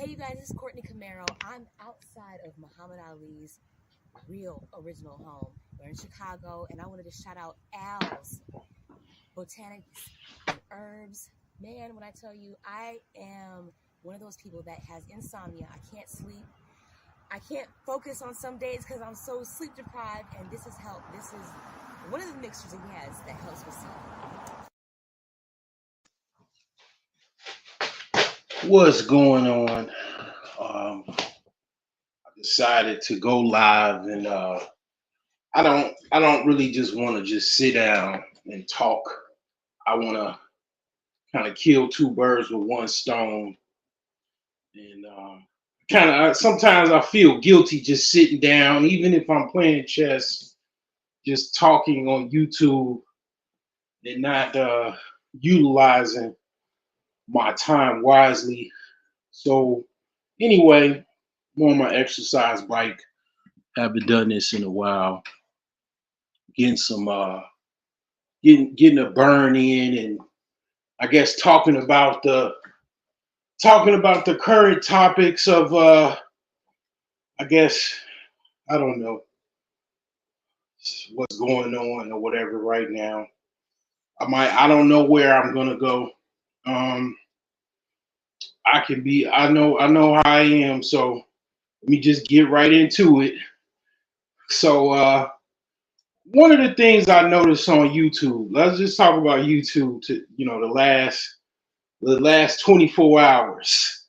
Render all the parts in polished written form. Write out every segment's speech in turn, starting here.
Hey, you guys, this is Courtney Camaro. I'm outside of Muhammad Ali's real original home. We're in Chicago, and I wanted to shout out Al's Botanics and Herbs. Man, when I tell you, I am one of those people that has insomnia. I can't sleep. I can't focus on some days because I'm so sleep deprived, and this has helped. This is one of the mixtures he has that helps with sleep. What's going on? I decided to go live, and I don't really just want to just sit down and talk. I want to kind of kill two birds with one stone, and kind of sometimes I feel guilty just sitting down, even if I'm playing chess, just talking on YouTube and not utilizing my time wisely. So anyway, I'm on my exercise bike. Haven't done this in a while. Getting some getting a burn in, and I guess talking about the current topics of I guess I don't know what's going on or whatever right now. I don't know where I'm gonna go. Um I know how I am, so let me just get right into it. So one of the things I noticed on YouTube, let's just talk about YouTube to the last 24 hours.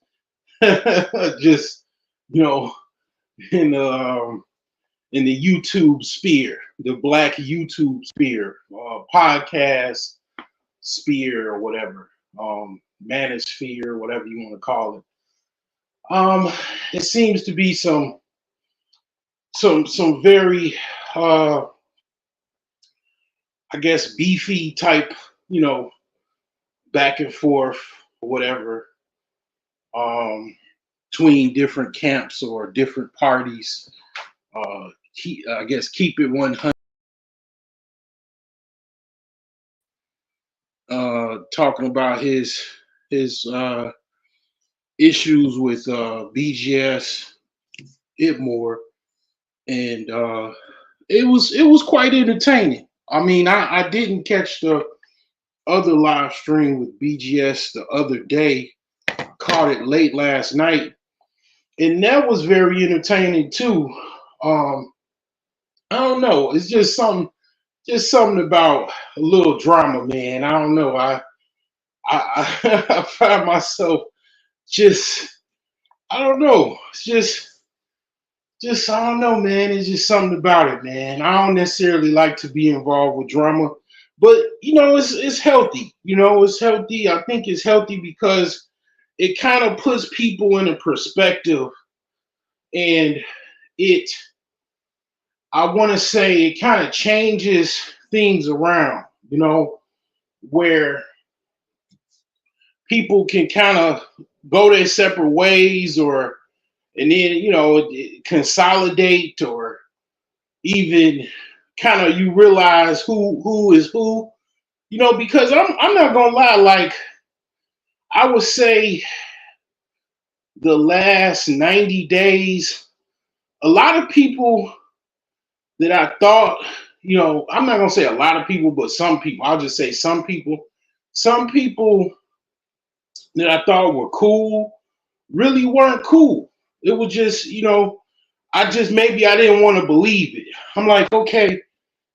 Just you know, in the in the YouTube sphere, the black YouTube sphere, podcast sphere or whatever, manosphere, whatever you want to call it. It seems to be some very I guess beefy type, you know, back and forth, whatever, um, between different camps or different parties. I guess keep it 100. Talking about his issues with BGS Itmore, and it was quite entertaining. I mean, I didn't catch the other live stream with BGS the other day. Caught it late last night, and that was very entertaining too. Um, I don't know. It's just something about a little drama, man. I don't know. I find myself just I don't know. It's just I don't know, man. It's just something about it, man. I don't necessarily like to be involved with drama, but it's healthy. It's healthy. I think it's healthy because it kind of puts people in a perspective, and it I want to say it kind of changes things around, where people can kind of go their separate ways, or and then consolidate, or even kind of you realize who is who, because I'm not gonna lie, like I would say the last 90 days, a lot of people that I thought, I'm not gonna say a lot of people, but some people, I'll just say some people that I thought were cool really weren't cool. It was just, maybe I didn't want to believe it. I'm like, okay,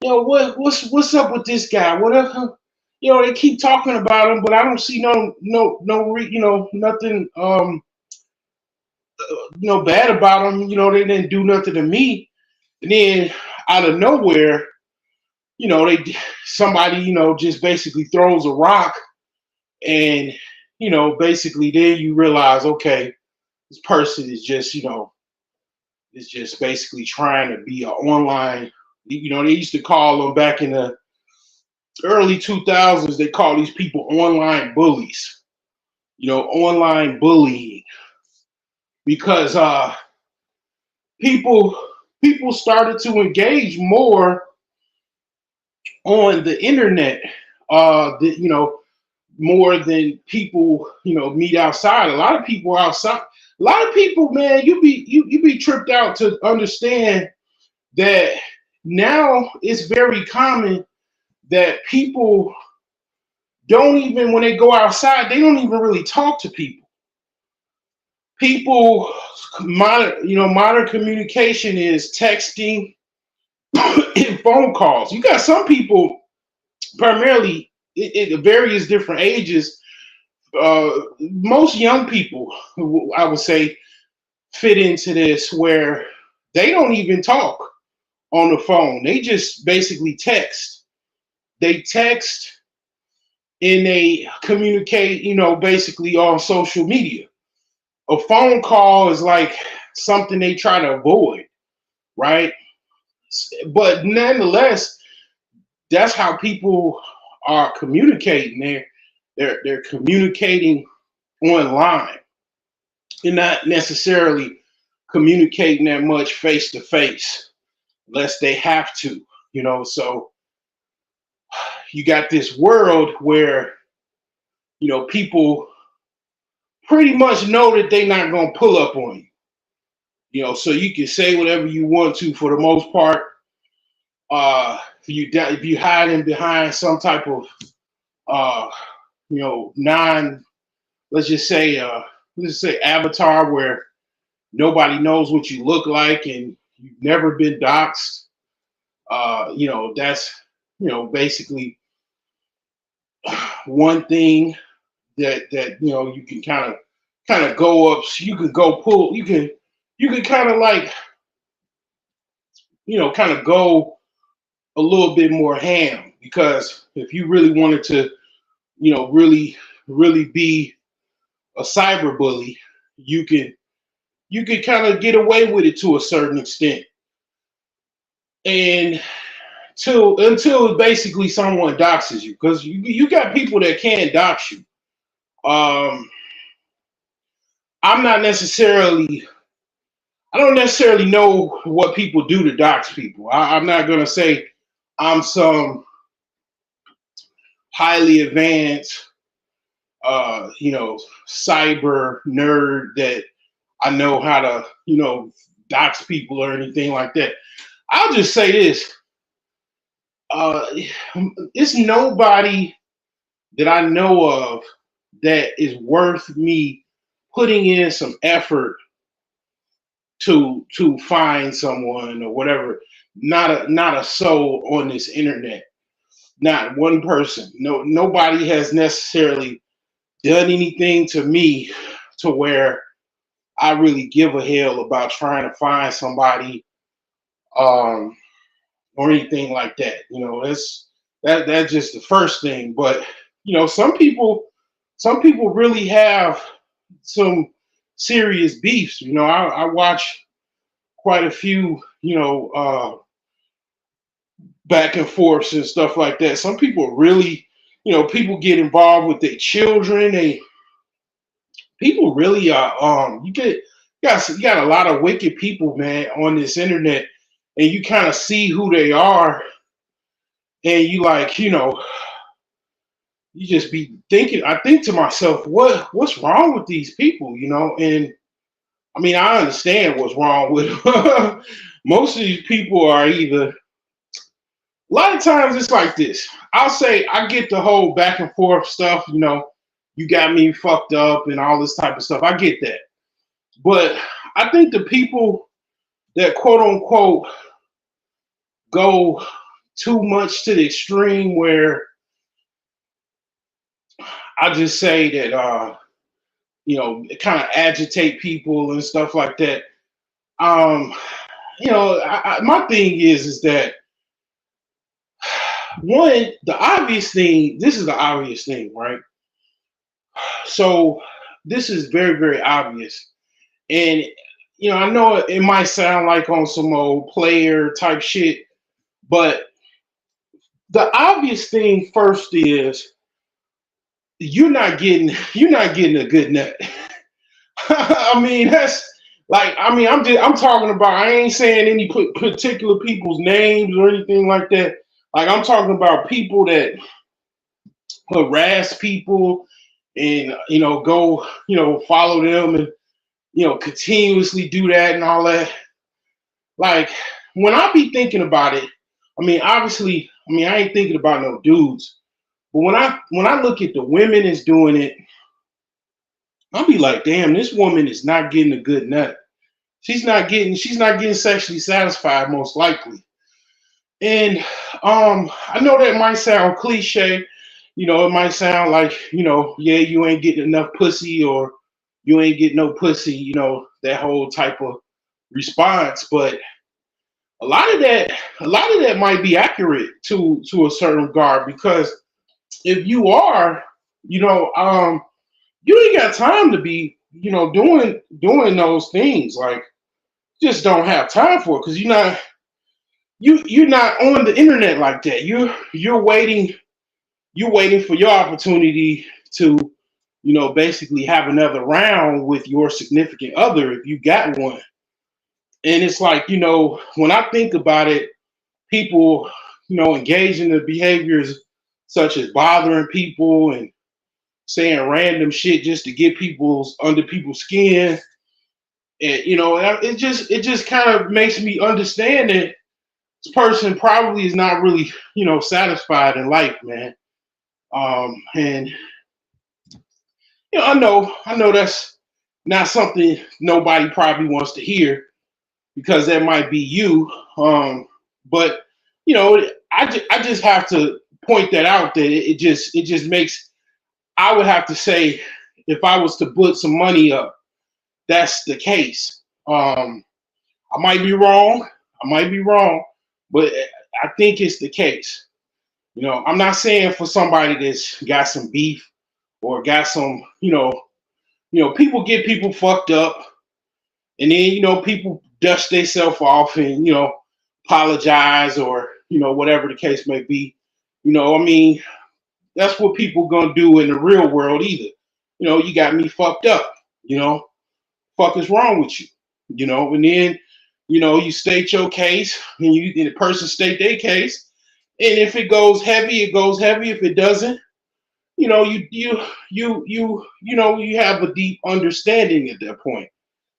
what's up with this guy? Whatever, they keep talking about him, but I don't see nothing bad about him. They didn't do nothing to me. And then out of nowhere, somebody, just basically throws a rock, and basically then you realize, okay, this person is just basically trying to be an online. They used to call them back in the early 2000s. They call these people online bullies. Online bullying, because people started to engage more on the internet. More than people meet outside. A lot of people outside. A lot of people, man, you be tripped out to understand that now it's very common that people don't even when they go outside, they don't even really talk to people. People modern communication is texting and phone calls. You got some people primarily at various different ages. Most young people, I would say, fit into this where they don't even talk on the phone. They just basically text. They text and they communicate, basically on social media. A phone call is like something they try to avoid, right? But nonetheless, that's how people are communicating. They're communicating online and not necessarily communicating that much face to face, unless they have to, So you got this world where people pretty much know that they're not gonna pull up on you. So you can say whatever you want to for the most part. If you hiding behind some type of non, let's just say avatar where nobody knows what you look like and you've never been doxxed. That's basically one thing that you can kind of go up. You can go pull. You can kind of like kind of go a little bit more ham because if you really wanted to really be a cyber bully, you can kind of get away with it to a certain extent, and until basically someone doxes you, because you got people that can dox you. I'm not necessarily I don't necessarily know what people do to dox people. I'm not gonna say I'm some highly advanced cyber nerd that I know how to, dox people or anything like that. I'll just say this. It's nobody that I know of that is worth me putting in some effort to find someone or whatever. Not a soul on this internet. Not one person. Nobody has necessarily done anything to me to where I really give a hell about trying to find somebody or anything like that. That's just the first thing. But some people really have some serious beefs. I watch quite a few back and forths and stuff like that. Some people really, people get involved with their children. People really are. You got a lot of wicked people, man, on this internet, and you kind of see who they are, and you like, you just be thinking. I think to myself, what's wrong with these people, And I mean, I understand what's wrong with them. Most of these people are either. A lot of times it's like this. I'll say I get the whole back and forth stuff, you got me fucked up and all this type of stuff. I get that. But I think the people that quote unquote go too much to the extreme where I just say that kind of agitate people and stuff like that. My thing is that one, the obvious thing, this is the obvious thing, right? So this is very, very obvious. And, I know it might sound like on some old player type shit, but the obvious thing first is you're not getting a good nut. I mean, that's like, I'm talking about, I ain't saying any particular people's names or anything like that. Like, I'm talking about people that harass people and, go, follow them and, continuously do that and all that. Like when I be thinking about it, I mean, obviously, I ain't thinking about no dudes, but when I look at the women that's doing it, I'll be like, damn, this woman is not getting a good nut. She's not getting sexually satisfied, most likely. And I know that might sound cliche, it might sound like, yeah, you ain't getting enough pussy or you ain't getting no pussy, that whole type of response. But a lot of that, might be accurate to a certain regard because if you are, you ain't got time to be, doing those things. Like, just don't have time for it because you're not on the internet like that. You're waiting for your opportunity to, basically have another round with your significant other if you got one. And it's like, when I think about it, people, engage in the behaviors such as bothering people and saying random shit just to get under people's skin. And it just kind of makes me understand that this person probably is not really, satisfied in life, man. And I know that's not something nobody probably wants to hear because that might be you. But I just have to point that out that it just makes. I would have to say if I was to put some money up, that's the case. I might be wrong. But I think it's the case. I'm not saying for somebody that's got some beef or got some, people get people fucked up, and then people dust themselves off and apologize or whatever the case may be. I mean, that's what people gonna do in the real world either. You got me fucked up. Fuck is wrong with you? And then you state your case and the person state their case, and if it goes heavy, it goes heavy. If it doesn't, you have a deep understanding at that point.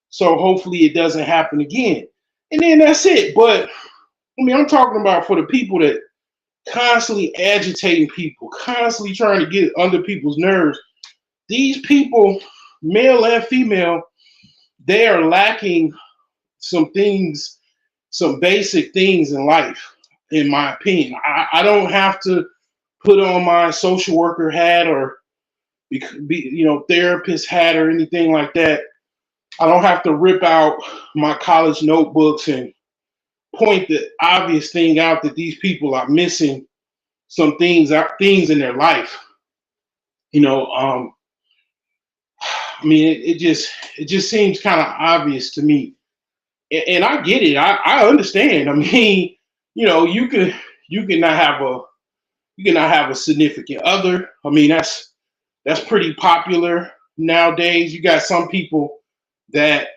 So hopefully it doesn't happen again. And then that's it. But I'm talking about for the people that constantly agitating people, constantly trying to get under people's nerves. These people, male and female, they are lacking some things, some basic things in life, in my opinion. I don't have to put on my social worker hat or therapist hat or anything like that. I don't have to rip out my college notebooks and point the obvious thing out that these people are missing some things in their life. It just seems kind of obvious to me, and I get it. I understand. You cannot have a significant other. That's pretty popular nowadays. You got some people that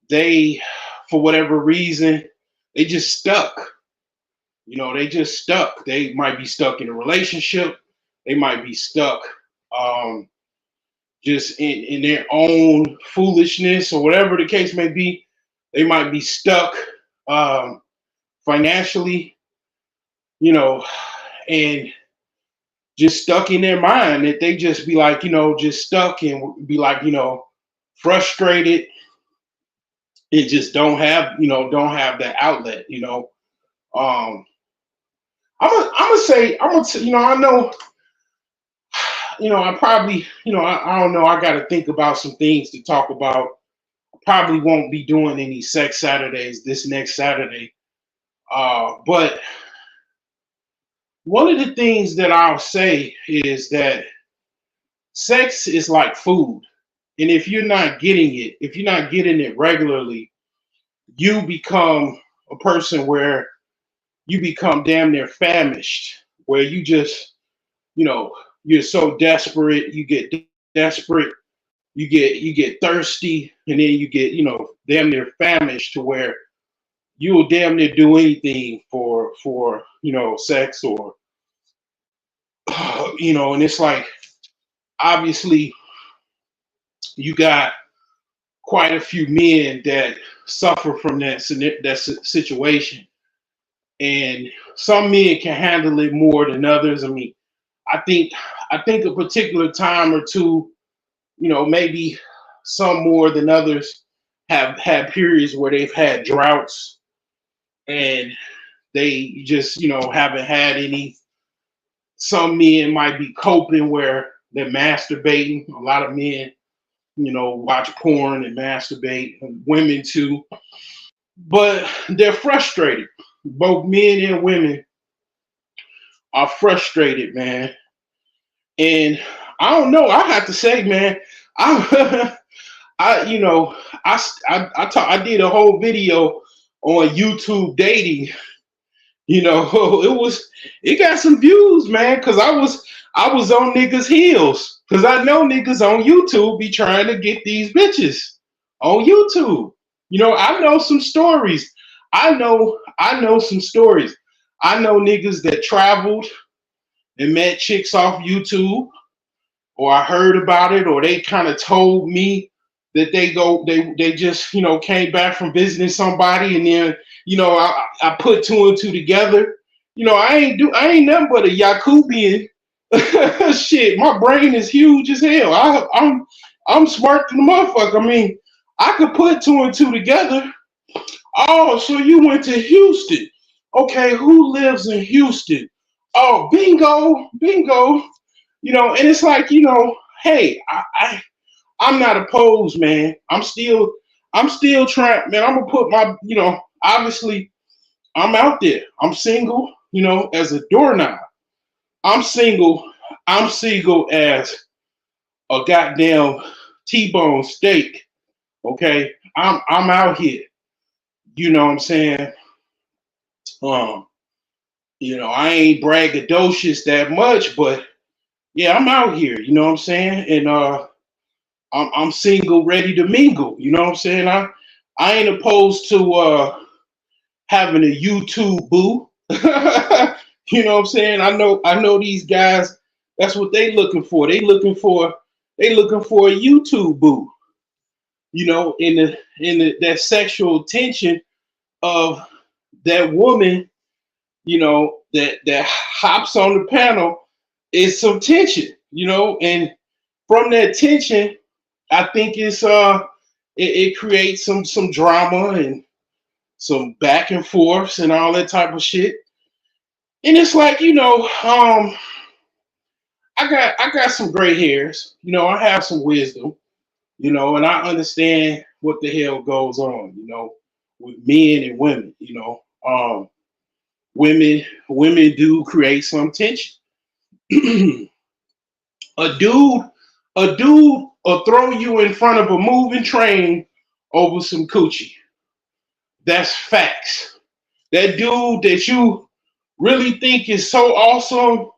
they, for whatever reason, they just stuck. They just stuck. They might be stuck in a relationship. They might be stuck just in their own foolishness or whatever the case may be. They might be stuck financially, and just stuck in their mind that they just be like, just stuck and be like, frustrated and just don't have that outlet. Um, I know, I probably, I don't know. I got to think about some things to talk about. I probably won't be doing any sex Saturdays this next Saturday. But one of the things that I'll say is that sex is like food. And if you're not getting it regularly, you become a person where you become damn near famished, where you just, you're so desperate, you get desperate, you get thirsty, and then you get, damn near famished to where you will damn near do anything for sex or, and it's like, obviously you got quite a few men that suffer from that situation, and some men can handle it more than others. I mean, I think a particular time or two, maybe some more than others have had periods where they've had droughts and they just, haven't had any. Some men might be coping where they're masturbating. A lot of men, watch porn and masturbate, and women too. But they're frustrated. Both men and women are frustrated, man. And I don't know. I have to say, man, I, I did a whole video on YouTube dating. It got some views, man, because I was on niggas' heels. Because I know niggas on YouTube be trying to get these bitches on YouTube. I know some stories. I know some stories. I know niggas that traveled and met chicks off YouTube, or I heard about it, or they kind of told me that they just, came back from visiting somebody, and then, I put two and two together. I ain't nothing but a Yakubian. Shit, my brain is huge as hell. I'm smart than the motherfucker. I mean, I could put two and two together. Oh, so you went to Houston. Okay, who lives in Houston? Oh, bingo, bingo. And it's like, hey, I'm not opposed, man. I'm still trying, man. I'm gonna put my, obviously I'm out there. I'm single, as a doorknob. I'm single. I'm single as a goddamn T-bone steak. Okay. I'm out here. You know what I'm saying? I ain't braggadocious that much, but yeah, I'm out here, you know what I'm saying? And I'm single, ready to mingle, you know what I'm saying? I ain't opposed to having a YouTube boo. You know what I'm saying? I know these guys, that's what they looking for. They looking for a YouTube boo. In that sexual tension of that woman, that hops on the panel is some tension, and from that tension, I think it creates some drama and some back and forths and all that type of shit. And it's like, I got some gray hairs, I have some wisdom, and I understand what the hell goes on, with men and women, women do create some tension. a dude will throw you in front of a moving train over some coochie. That's facts. That dude that you really think is so awesome,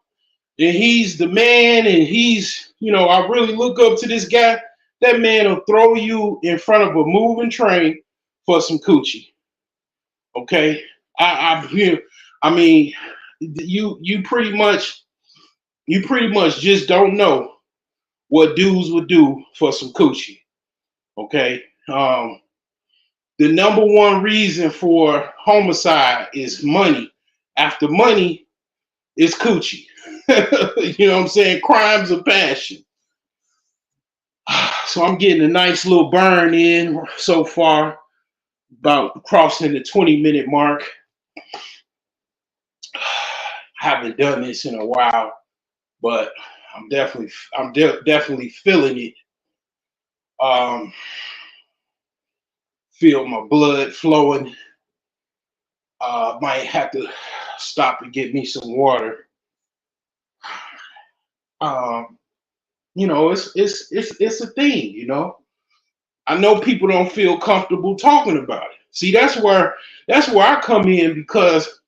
and he's the man, and he's, I really look up to this guy. That man will throw you in front of a moving train for some coochie. Okay, I mean, you pretty much just don't know what dudes would do for some coochie. Okay, the number one reason for homicide is money. After money is coochie. You know what I'm saying? Crimes of passion. So I'm getting a nice little burn in so far, about crossing the 20-minute mark. Haven't done this in a while, but I'm definitely feeling it. Feel my blood flowing. Might have to stop and get me some water. It's a thing, I know people don't feel comfortable talking about it. See, that's where I come in, because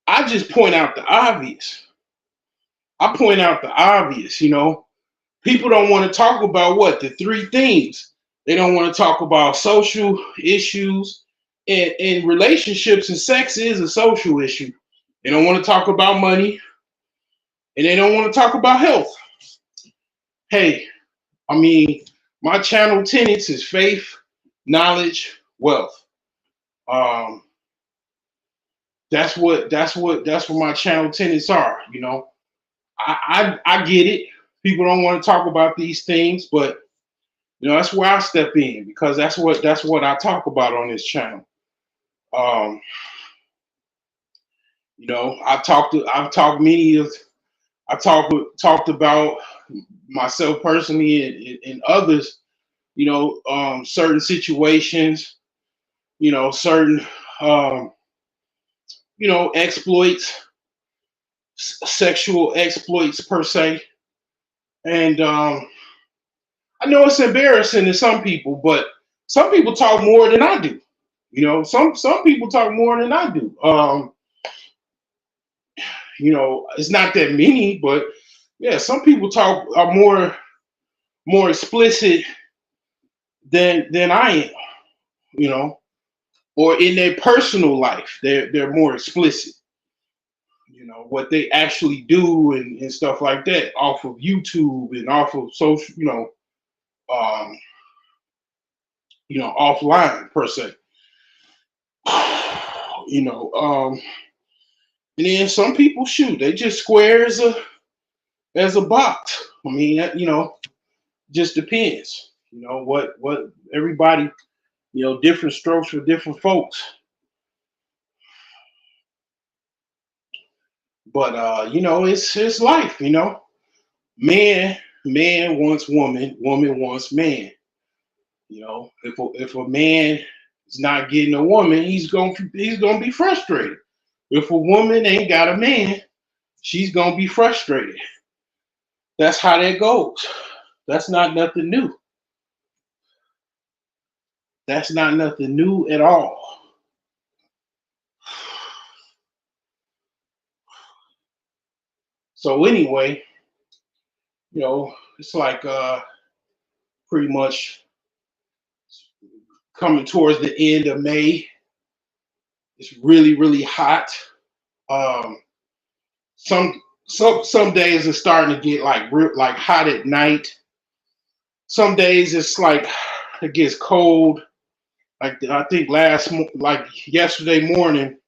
I just point out the obvious. I point out the obvious, People don't want to talk about what? The three things. They don't want to talk about social issues, and relationships, and sex is a social issue. They don't want to talk about money, and they don't want to talk about health. Hey, I mean, my channel tenets is faith, knowledge, wealth. Um, that's what my channel tenets are. I get it. People don't want to talk about these things, but that's where I step in because that's what I talk about on this channel. Um, I've talked about myself personally and others. Certain situations. Certain um, exploits, sexual exploits per se, and I know it's embarrassing to some people, but some people talk more than I do. Some people talk more than I do. It's not that many, but yeah, some people talk are more explicit than I am. You know, or in their personal life, they're more explicit. What they actually do and stuff like that off of YouTube and off of social, um, offline per se. you know, um, and then some people shoot, they just square as a box. I mean, just depends. What everybody, different strokes for different folks. But it's life. Man man wants woman, woman wants man. If a man is not getting a woman, he's gonna be frustrated. If a woman ain't got a man, she's gonna be frustrated. That's how that goes. That's not nothing new. That's not nothing new at all. So anyway, it's like pretty much coming towards the end of May. It's really, really hot. Um, some days it's starting to get like hot at night. Some days it's like it gets cold. Like I think like yesterday morning,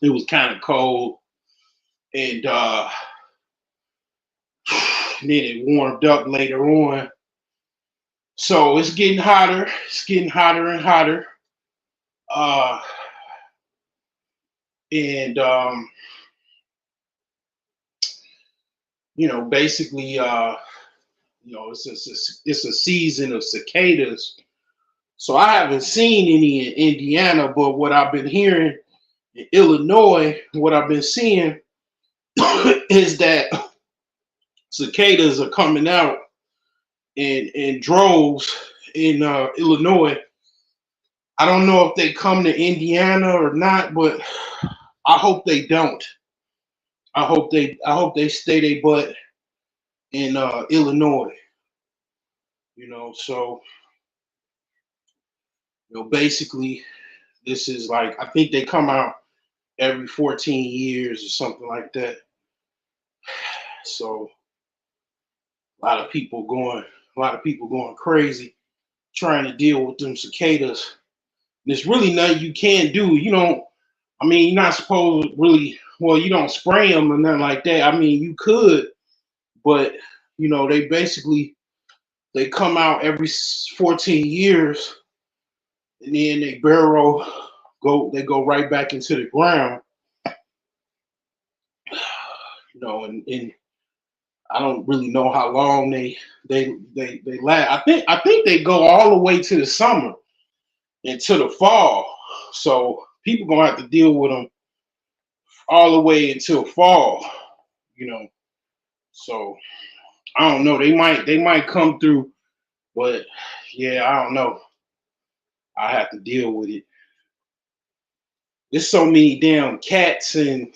it was kind of cold, and then it warmed up later on. So it's getting hotter. It's getting hotter and hotter. Uh, and basically, it's a season of cicadas. So I haven't seen any in Indiana, but what I've been hearing in Illinois, what I've been seeing is that cicadas are coming out in droves in Illinois. I don't know if they come to Indiana or not, but I hope they don't. I hope they stay their butt in Illinois. So basically, this is like I think they come out every 14 years or something like that. So a lot of people going crazy trying to deal with them cicadas. There's really nothing you can do. I mean, you're not supposed to really, well, you don't spray them or nothing like that. I mean, you could, but they come out every 14 years and then they go right back into the ground. And I don't really know how long they last. I think they go all the way to the summer into the fall. So people gonna have to deal with them all the way until fall. You know. So I don't know. They might come through, but yeah, I don't know. I have to deal with it. There's so many damn cats and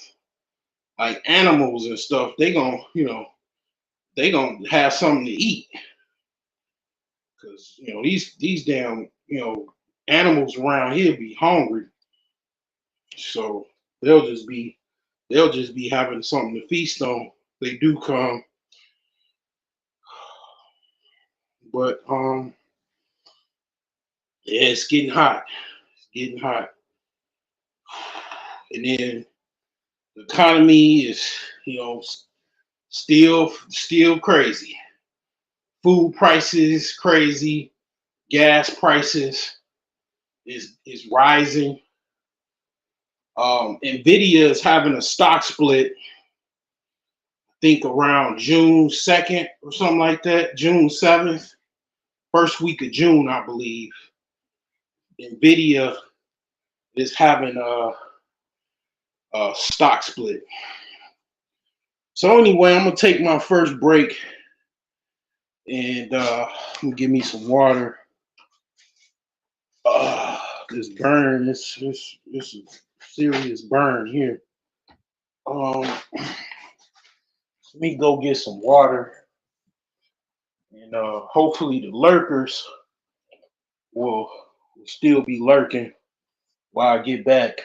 like animals and stuff. They gonna have something to eat because these damn animals around here be hungry. So they'll just be they'll just be having something to feast on. They do come, but Yeah, it's getting hot. It's getting hot. And then the economy is, still crazy. Food prices crazy. Gas prices is rising. Nvidia is having a stock split, I think around June 2nd or something like that, June 7th, first week of June, I believe. Nvidia is having a stock split. So anyway, I'm gonna take my first break and I'm gonna give me some water. This burn, this is serious burn here. Let me go get some water, and hopefully the lurkers will still be lurking while I get back.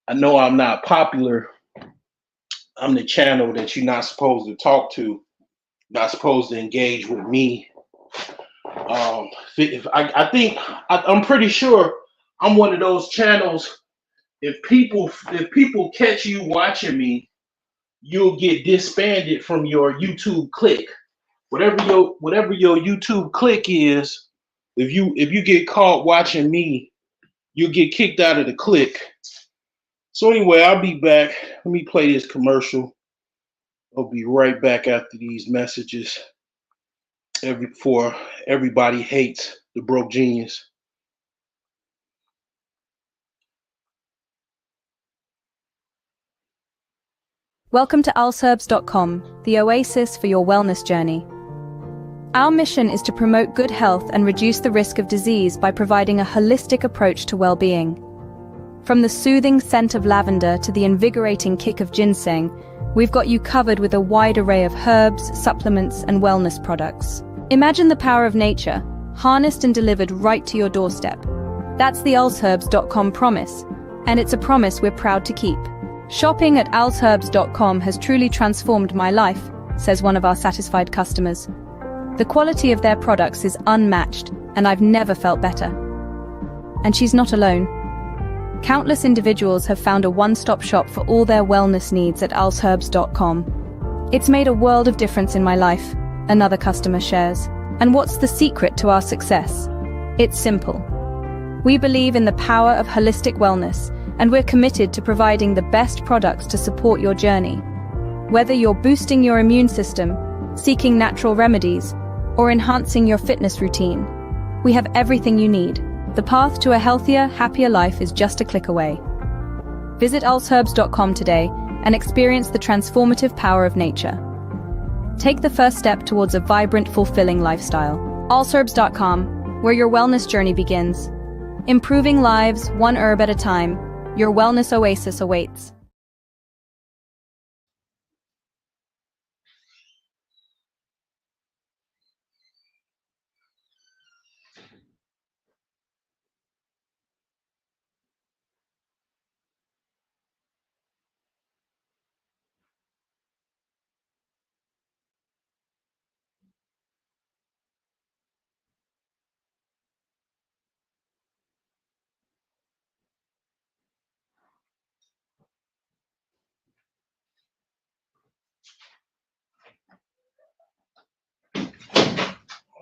I know I'm not popular. I'm the channel that you're not supposed to talk to, not supposed to engage with me. I'm pretty sure I'm one of those channels. If people catch you watching me, you'll get disbanded from your YouTube click. Whatever your YouTube click is, if you get caught watching me, you'll get kicked out of the click. So anyway, I'll be back. Let me play this commercial. I'll be right back after these messages. Everybody hates the broke genius. Welcome to alsherbs.com, the oasis for your wellness journey. Our mission is to promote good health and reduce the risk of disease by providing a holistic approach to well-being. From the soothing scent of lavender to the invigorating kick of ginseng, we've got you covered with a wide array of herbs, supplements, and wellness products. Imagine the power of nature, harnessed and delivered right to your doorstep. That's the alsherbs.com promise, and it's a promise we're proud to keep. Shopping at alsherbs.com has truly transformed my life, says one of our satisfied customers. The quality of their products is unmatched, and I've never felt better. And she's not alone. Countless individuals have found a one-stop shop for all their wellness needs at alsherbs.com. It's made a world of difference in my life, another customer shares. And what's the secret to our success? It's simple. We believe in the power of holistic wellness, and we're committed to providing the best products to support your journey. Whether you're boosting your immune system, seeking natural remedies, or enhancing your fitness routine, we have everything you need. The path to a healthier, happier life is just a click away. Visit alsherbs.com today and experience the transformative power of nature. Take the first step towards a vibrant, fulfilling lifestyle. alsherbs.com, where your wellness journey begins. Improving lives, one herb at a time. Your wellness oasis awaits.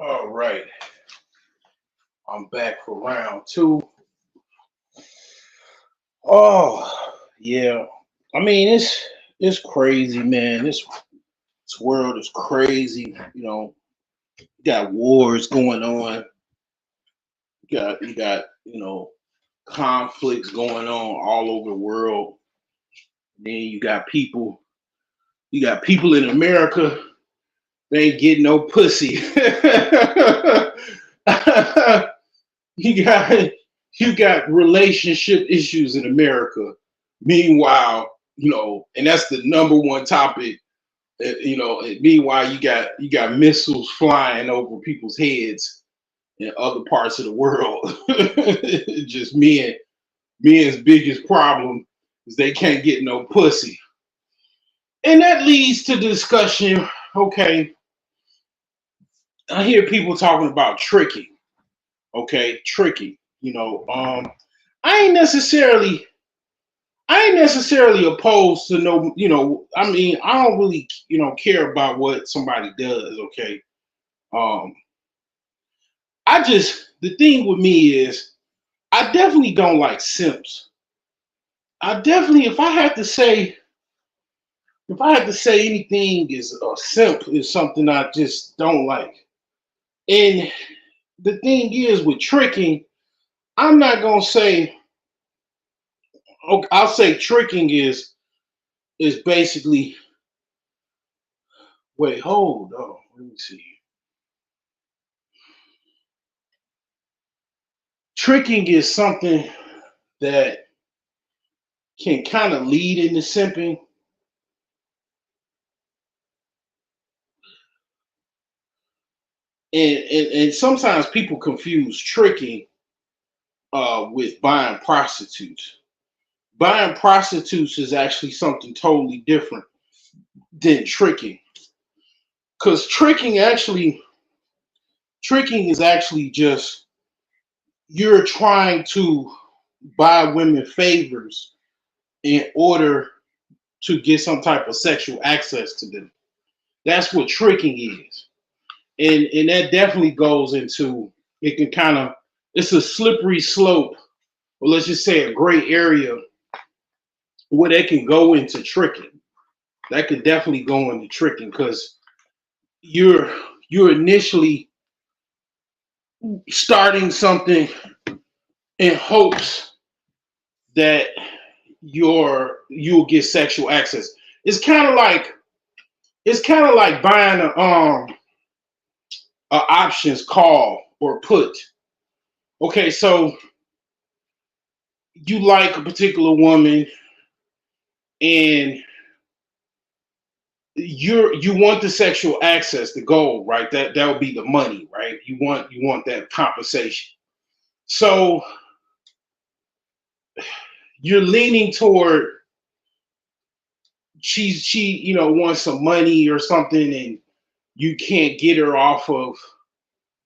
All right, I'm back for round two. Oh yeah, I mean it's crazy, man. This world is crazy. You got wars going on. You got conflicts going on all over the world. Then you got people in America. They ain't getting no pussy. you got relationship issues in America. Meanwhile, and that's the number one topic. Meanwhile, you got missiles flying over people's heads in other parts of the world. Just men's biggest problem is they can't get no pussy. And that leads to discussion. Okay, I hear people talking about tricking. Okay, tricking. I ain't necessarily opposed to no, I mean, I don't really, care about what somebody does, okay? Um, the thing with me is I definitely don't like simps. I definitely, if I had to say anything is a simp is something I just don't like. And the thing is with tricking, I'm not gonna say, okay, I'll say tricking is basically, wait, hold on, let me see. Tricking is something that can kind of lead into simping. And sometimes people confuse tricking with buying prostitutes. Buying prostitutes is actually something totally different than tricking. Because tricking is actually just you're trying to buy women favors in order to get some type of sexual access to them. That's what tricking is. And that definitely goes into, it can kind of, it's a slippery slope, or let's just say a gray area where they can go into tricking. That could definitely go into tricking because you're initially starting something in hopes that you'll get sexual access. It's kind of like buying a options call or put. Okay, so you like a particular woman and you want the sexual access, the goal, right? That would be the money, right? You want that compensation. So you're leaning toward she wants some money or something, and you can't get her off of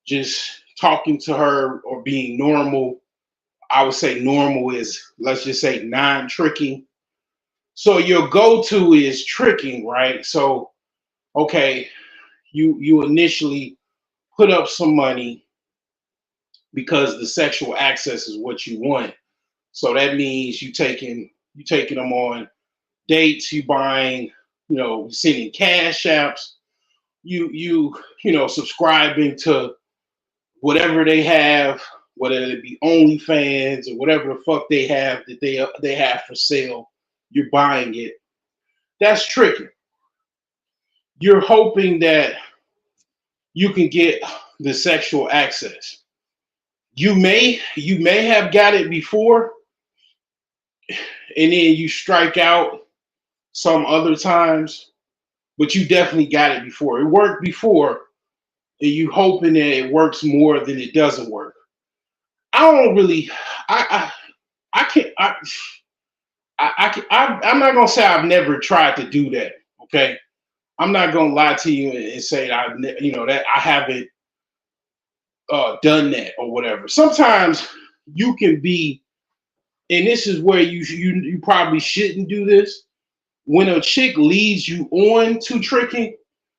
just talking to her or being normal. I would say normal is, let's just say, non-tricking. So your go-to is tricking, right? So okay, you initially put up some money because the sexual access is what you want. So that means you taking them on dates, you buying, sending cash apps, subscribing to whatever they have, whether it be OnlyFans or whatever the fuck they have that they have for sale, you're buying it. That's tricking. You're hoping that you can get the sexual access. You may have got it before, and then you strike out some other times, but you definitely got it before. It worked before, and you hoping that it works more than it doesn't work. I don't really, I can't, I'm not gonna say I've never tried to do that. Okay, I'm not gonna lie to you and say that I haven't done that or whatever. Sometimes you can be, and this is where you probably shouldn't do this. When a chick leads you on to tricking,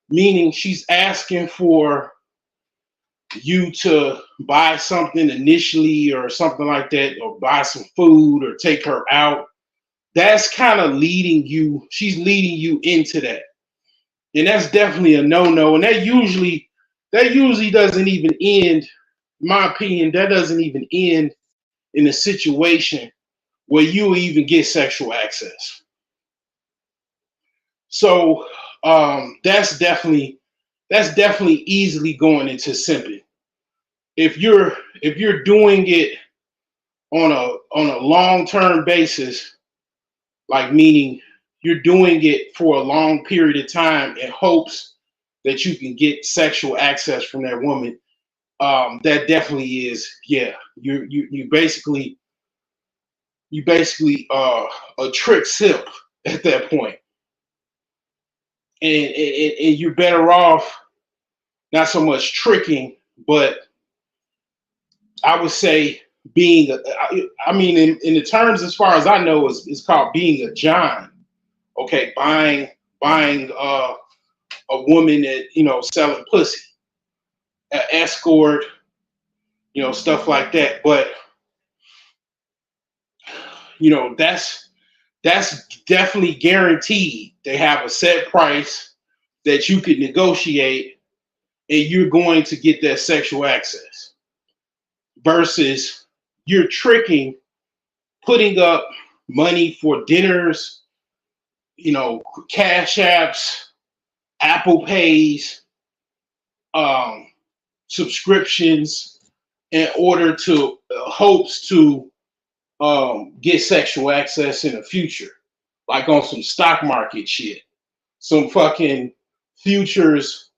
meaning she's asking for you to buy something initially or something like that, or buy some food or take her out, that's kind of she's leading you into that. And that's definitely a no-no. And that usually doesn't even end, in my opinion, that doesn't even end in a situation where you even get sexual access. So that's definitely easily going into simping. If you're doing it on a long-term basis, like meaning you're doing it for a long period of time in hopes that you can get sexual access from that woman, that definitely is, yeah. You basically a trick simp at that point. And you're better off not so much tricking, but I would say being I mean, in the terms as far as I know, it's called being a John. Okay, buying a woman that selling pussy, an escort, stuff like that. But that's definitely guaranteed. They have a set price that you could negotiate, and you're going to get that sexual access. Versus you're tricking, putting up money for dinners, cash apps, Apple Pays, subscriptions, in order to hopes to get sexual access in the future, like on some stock market shit, some fucking futures,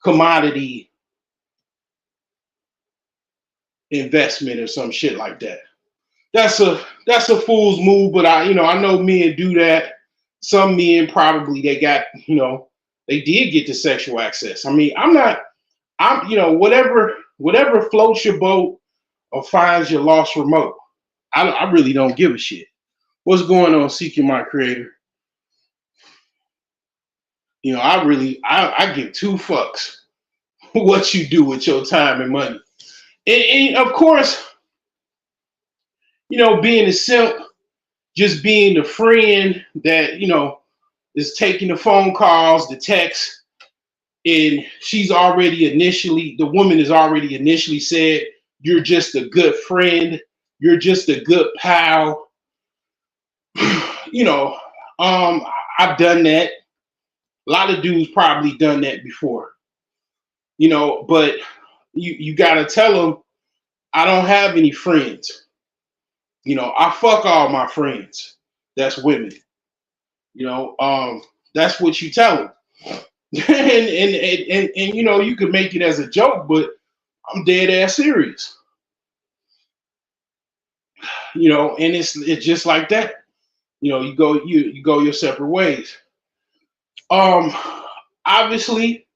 commodity investment or some shit like that. That's a fool's move, but I know men do that. Some men probably they did get the sexual access. I mean, whatever floats your boat or finds your lost remote. I really don't give a shit. What's going on, Seeking My Creator? I give two fucks what you do with your time and money. And of course, being a simp, just being the friend that, is taking the phone calls, the texts, and the woman has already initially said, you're just a good friend. You're just a good pal. I've done that. A lot of dudes probably done that before. But you got to tell them, I don't have any friends. I fuck all my friends. That's women. That's what you tell them. and you could make it as a joke, but I'm dead ass serious. And it's just like that. You go your separate ways. Obviously,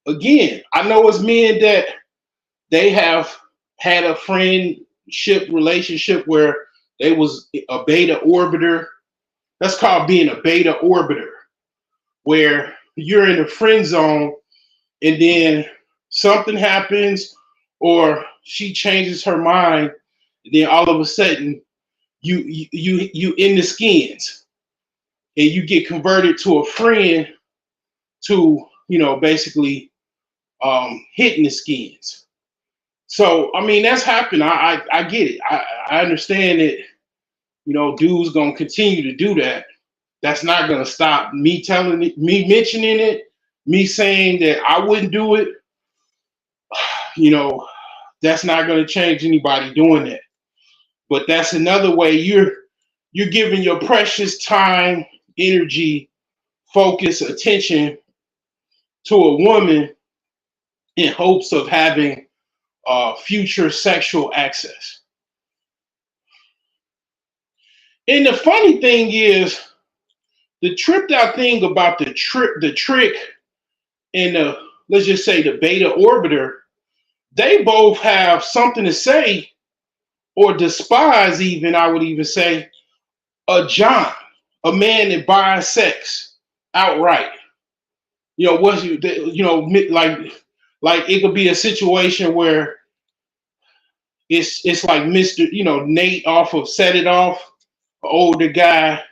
again, I know it's men that they have had a friendship relationship where they was a beta orbiter. That's called being a beta orbiter, where you're in the friend zone and then something happens or she changes her mind, and then all of a sudden you in the skins and you get converted to a friend to basically hitting the skins. So I mean, that's happened. I get it. I understand it. Dudes gonna continue to do that. That's not gonna stop me mentioning it, me saying that I wouldn't do it. That's not gonna change anybody doing that. But that's another way you're giving your precious time, energy, focus, attention to a woman in hopes of having future sexual access. And the funny thing is, the tripped out thing about the trick and let's just say the beta orbiter, they both have something to say or despise, even I would even say, a John, a man that buys sex outright. Like it could be a situation where it's like Mr. Nate off of Set It Off, an older guy,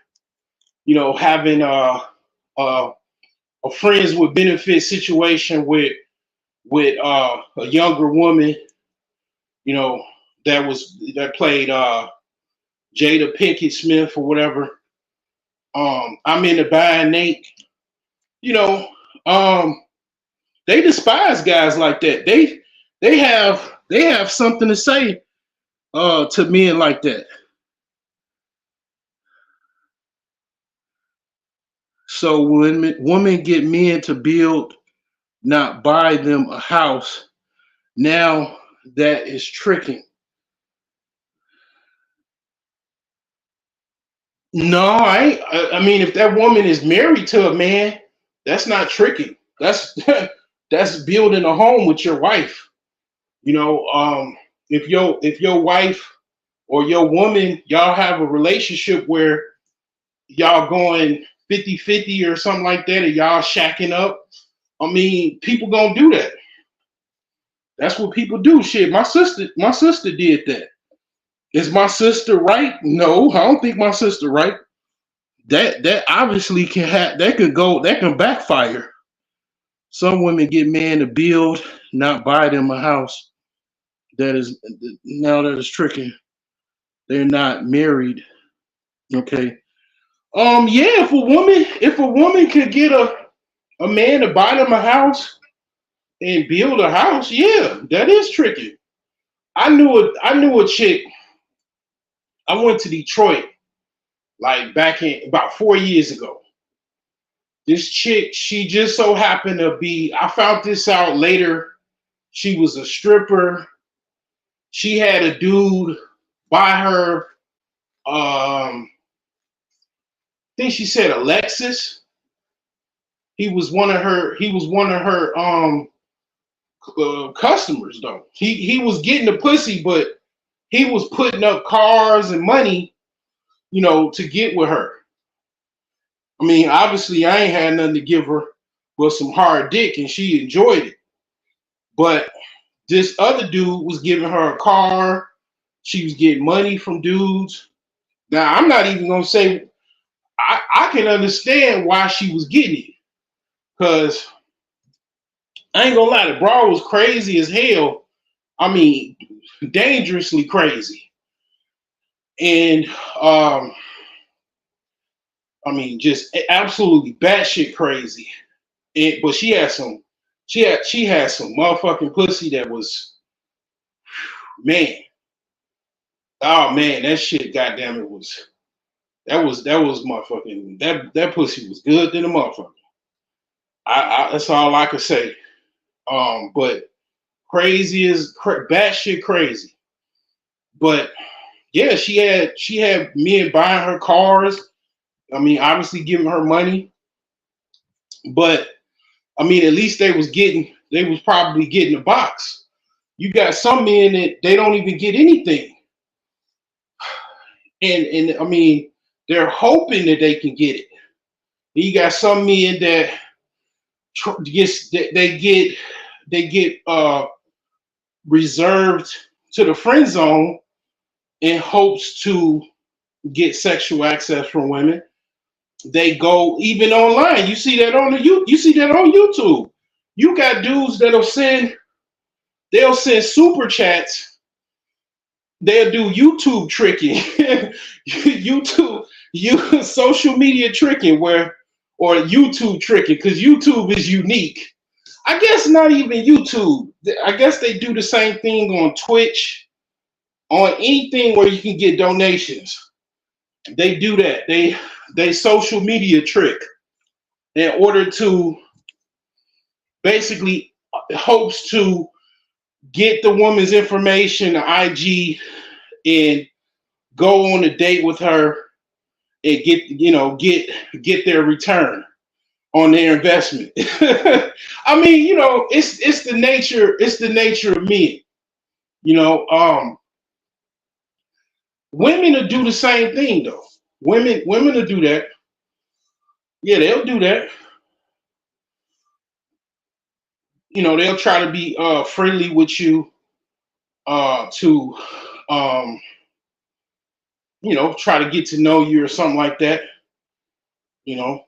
having a friends with benefit situation with a younger woman, that played Jada Pinkett Smith or whatever. I'm in the buying Nate. They despise guys like that. They have something to say to men like that. So when women get men to build, not buy them a house, now that is tricking. No, I mean, if that woman is married to a man, that's not tricking. That's that's building a home with your wife. You know, if your wife or your woman, y'all have a relationship where y'all going 50-50 or something like that, and y'all shacking up, I mean, people gonna do that. That's what people do. Shit, my sister did that. Is my sister right? No, I don't think my sister right. That obviously that can backfire. Some women get men to build, not buy them a house. That is tricking. They're not married. Okay. Yeah, if a woman could get a man to buy them a house and build a house, yeah, that is tricky. I knew a chick. I went to Detroit like back in about 4 years ago. This chick, she just so happened to be, I found this out later. She was a stripper. She had a dude buy her, I think she said a Lexus. He was one of her customers though. He was getting the pussy, but he was putting up cars and money, to get with her. I mean, obviously, I ain't had nothing to give her but some hard dick, and she enjoyed it. But this other dude was giving her a car. She was getting money from dudes. Now, I'm not even gonna say I can understand why she was getting it, because I ain't gonna lie, the broad was crazy as hell. I mean, dangerously crazy, and I mean, just absolutely batshit crazy. But she had some motherfucking pussy that was, man. Oh man, that shit, goddamn it, that was motherfucking, that pussy was good than a motherfucker. That's all I could say. But crazy is batshit crazy. But yeah, she had men buying her cars. I mean, obviously giving her money, but I mean, at least they was probably getting a box. You got some men that they don't even get anything, and I mean, they're hoping that they can get it. You got some men that they get reserved to the friend zone in hopes to get sexual access from women. They go even online. You see that you see that on YouTube. You got dudes they'll send super chats. They'll do YouTube tricking, social media tricking, or YouTube tricking, because YouTube is unique. I guess not even YouTube. I guess they do the same thing on Twitch, on anything where you can get donations. They do that. They social media trick in order to basically hopes to get the woman's information, the IG, and go on a date with her and get their return on their investment. I mean, it's the nature of men. Women will do the same thing though. Women will do that. Yeah, they'll do that. They'll try to be friendly with you, to try to get to know you or something like that. They'll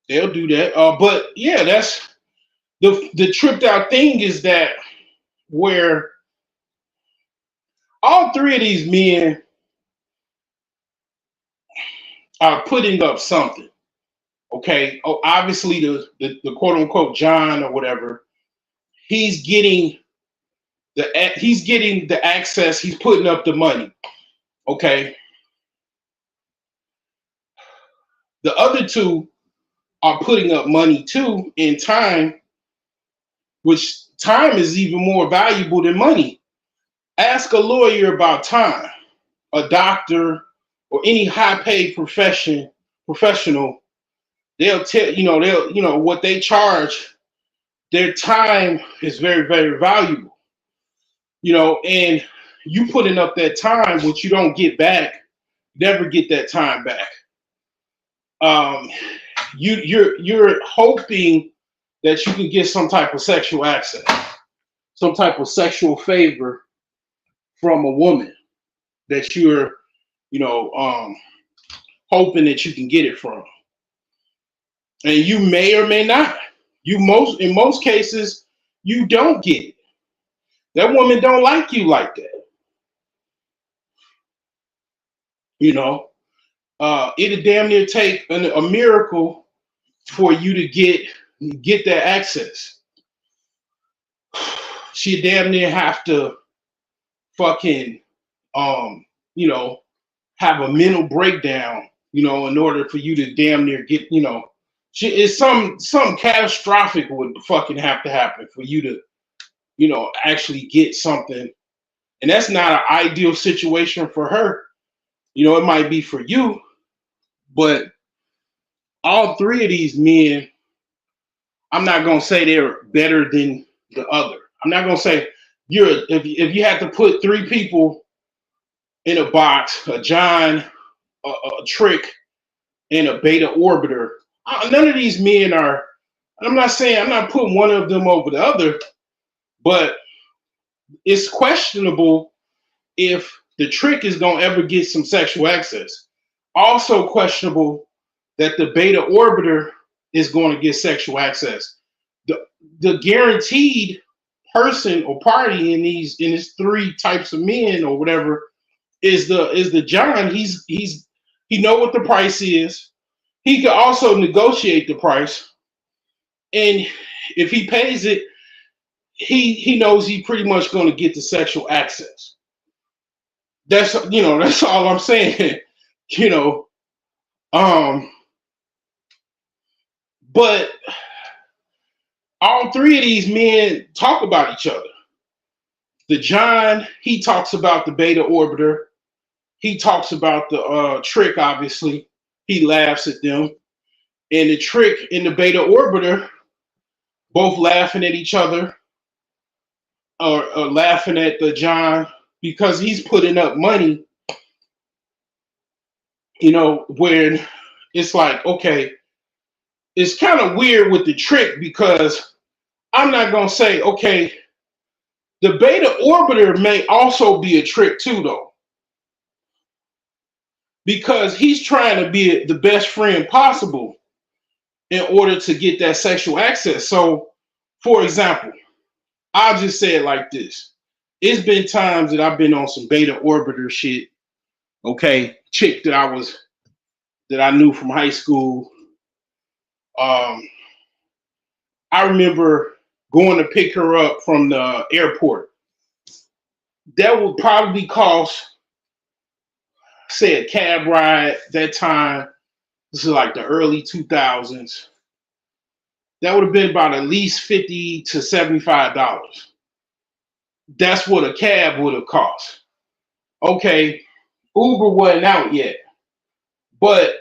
do that. But yeah, that's the tripped out thing, is that where all three of these men are putting up something. Okay. Oh, obviously the quote unquote John or whatever, he's getting the access. He's putting up the money. Okay. The other two are putting up money too in time, which time is even more valuable than money. Ask a lawyer about time, a doctor, or any high paid professional. They'll tell what they charge their time is very, very valuable, you know, and you putting up that time, which you don't get back, never get that time back. Um, you're hoping that you can get some type of sexual access, some type of sexual favor from a woman that you're, you know, hoping that you can get it from, and you may or may not. In most cases, you don't get it. That woman don't like you like that. You know, it'd damn near take a miracle for you to get that access. She'd damn near have to fucking you know, have a mental breakdown, you know, in order for you to damn near get, you know, it's some catastrophic would fucking have to happen for you to, you know, actually get something. And that's not an ideal situation for her. You know, it might be for you, but all three of these men, I'm not gonna say they're better than the other. I'm not gonna say if you had to put three people in a box, a John, a Trick, and a Beta Orbiter, none of these men are. I'm not putting one of them over the other, but it's questionable if the Trick is gonna ever get some sexual access. Also questionable that the Beta Orbiter is going to get sexual access. The guaranteed person or party in these three types of men or whatever is the John. He know what the price is. He can also negotiate the price, and if he pays it, he knows he pretty much going to get the sexual access. That's all I'm saying. You know, but all three of these men talk about each other. The John, he talks about the Beta Orbiter. He talks about the Trick, obviously. He laughs at them. And the Trick and the Beta Orbiter both laughing at each other or laughing at the John because he's putting up money, you know, where it's like, okay, it's kind of weird with the Trick because I'm not going to say, okay, the Beta Orbiter may also be a Trick too, though. Because he's trying to be the best friend possible in order to get that sexual access. So, for example, I'll just say it like this. It's been times that I've been on some Beta Orbiter shit, okay, chick that I knew from high school. I remember going to pick her up from the airport. That would probably cost, say, a cab ride that time. This is like the early 2000s. That would have been about at least $50 to $75. That's what a cab would have cost. Okay, Uber wasn't out yet, but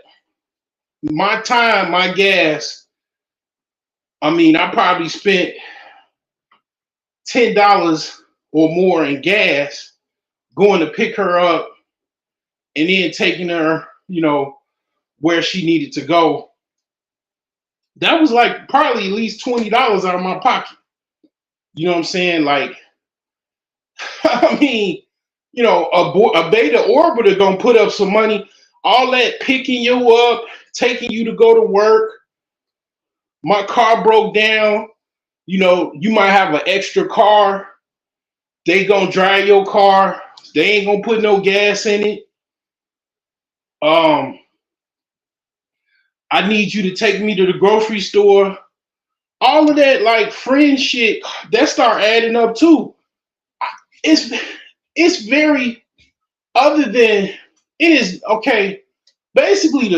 my time, my gas, I mean, I probably spent $10 or more in gas going to pick her up and then taking her, you know, where she needed to go. That was like probably at least $20 out of my pocket. You know what I'm saying? Like, I mean, you know, a Beta Orbiter gonna put up some money. All that picking you up, taking you to go to work. My car broke down. You know, you might have an extra car. They gonna drive your car. They ain't gonna put no gas in it. I need you to take me to the grocery store. All of that, like, friend shit, that start adding up too. It's very, other than, it is, okay, basically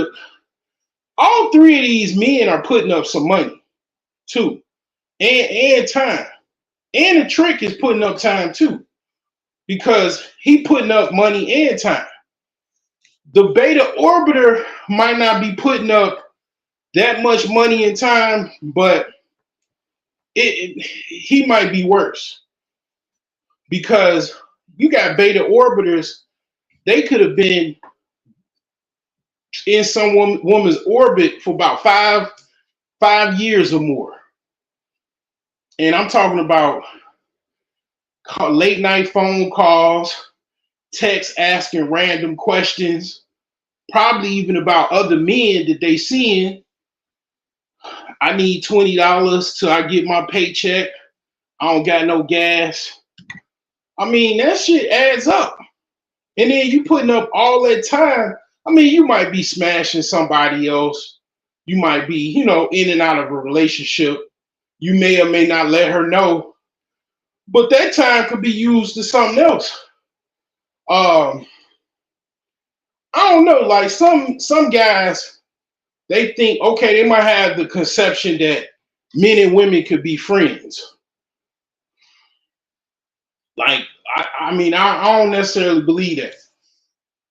all three of these men are putting up some money too, and time. And the Trick is putting up time too, because he putting up money and time. The Beta Orbiter might not be putting up that much money and time, but he might be worse, because you got beta orbiters. They could have been in some woman's orbit for about five years or more. And I'm talking about late night phone calls, texts asking random questions, probably even about other men that they seeing. I need $20 till I get my paycheck. I don't got no gas. I mean, that shit adds up. And then you putting up all that time. I mean, you might be smashing somebody else. You might be, in and out of a relationship. You may or may not let her know. But that time could be used to something else. I don't know, like some guys, they think, okay, they might have the conception that men and women could be friends. Like, I mean, I don't necessarily believe that.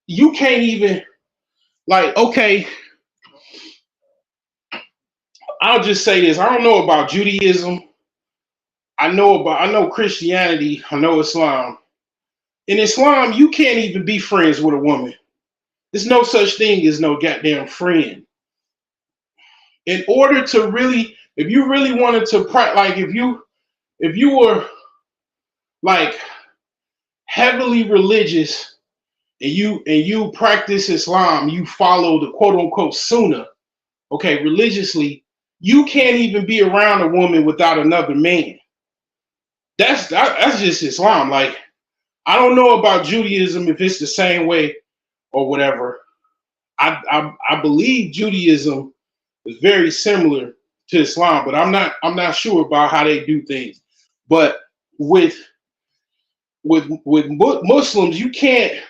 You can't even, like, okay, I'll just say this. I don't know about Judaism. I know Christianity. I know Islam. In Islam, you can't even be friends with a woman. There's no such thing as no goddamn friend. In order to really, if you really wanted to, like, if you were like heavily religious and you practice Islam, you follow the quote unquote Sunnah, okay, religiously, you can't even be around a woman without another man. That's just Islam. Like, I don't know about Judaism if it's the same way or whatever. I believe Judaism is very similar to Islam, but I'm not sure about how they do things. But with Muslims, you can't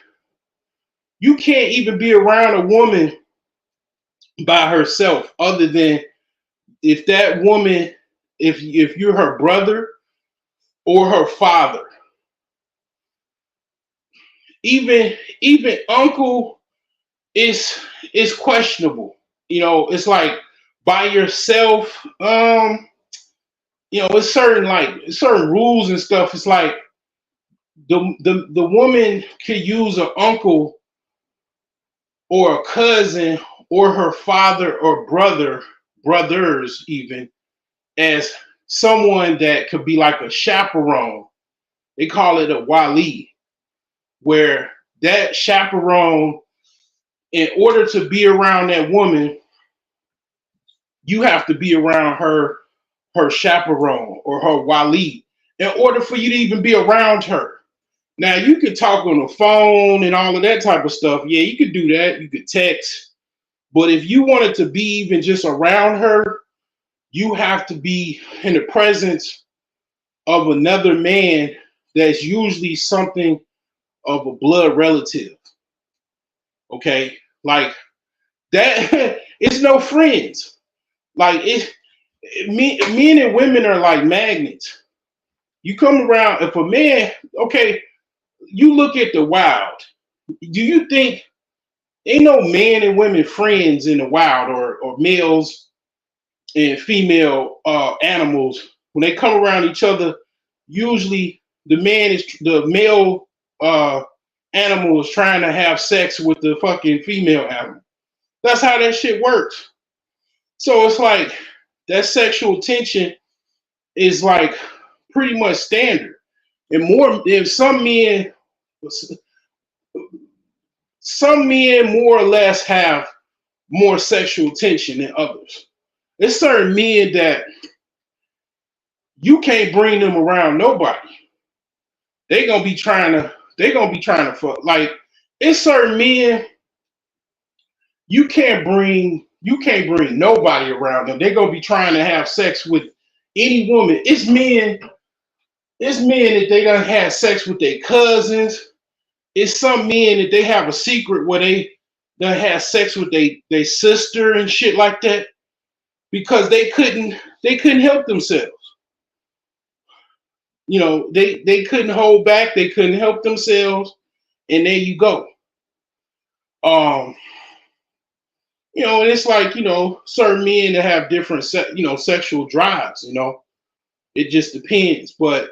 even be around a woman by herself, other than if that woman, if you're her brother or her father. Even uncle is questionable. It's like by yourself. It's certain rules and stuff. It's like the woman could use an uncle or a cousin or her father or brothers even, as someone that could be like a chaperone. They call it a wali, where that chaperone, in order to be around that woman, you have to be around her chaperone or her wali in order for you to even be around her. Now, you could talk on the phone and all of that type of stuff. Yeah, you could do that. You could text. But if you wanted to be even just around her, you have to be in the presence of another man that's usually something of a blood relative. Okay? Like, that, it's no friends. Like, men and women are like magnets. You come around, if a man, okay, you look at the wild. Do you think ain't no man and women friends in the wild, or males and female animals? When they come around each other, usually the male animal is trying to have sex with the fucking female animal. That's how that shit works. So it's like that sexual tension is like pretty much standard. And more, if some men more or less have more sexual tension than others. There's certain men that you can't bring them around nobody. They're gonna be trying to fuck. Like, it's certain men you can't bring nobody around them. They're gonna be trying to have sex with any woman. It's men that they done had sex with their cousins. It's some men that they have a secret where they done had sex with their sister and shit like that, because they couldn't help themselves. They couldn't hold back, they couldn't help themselves, and there you go. And it's like, certain men that have different sexual drives, It just depends. But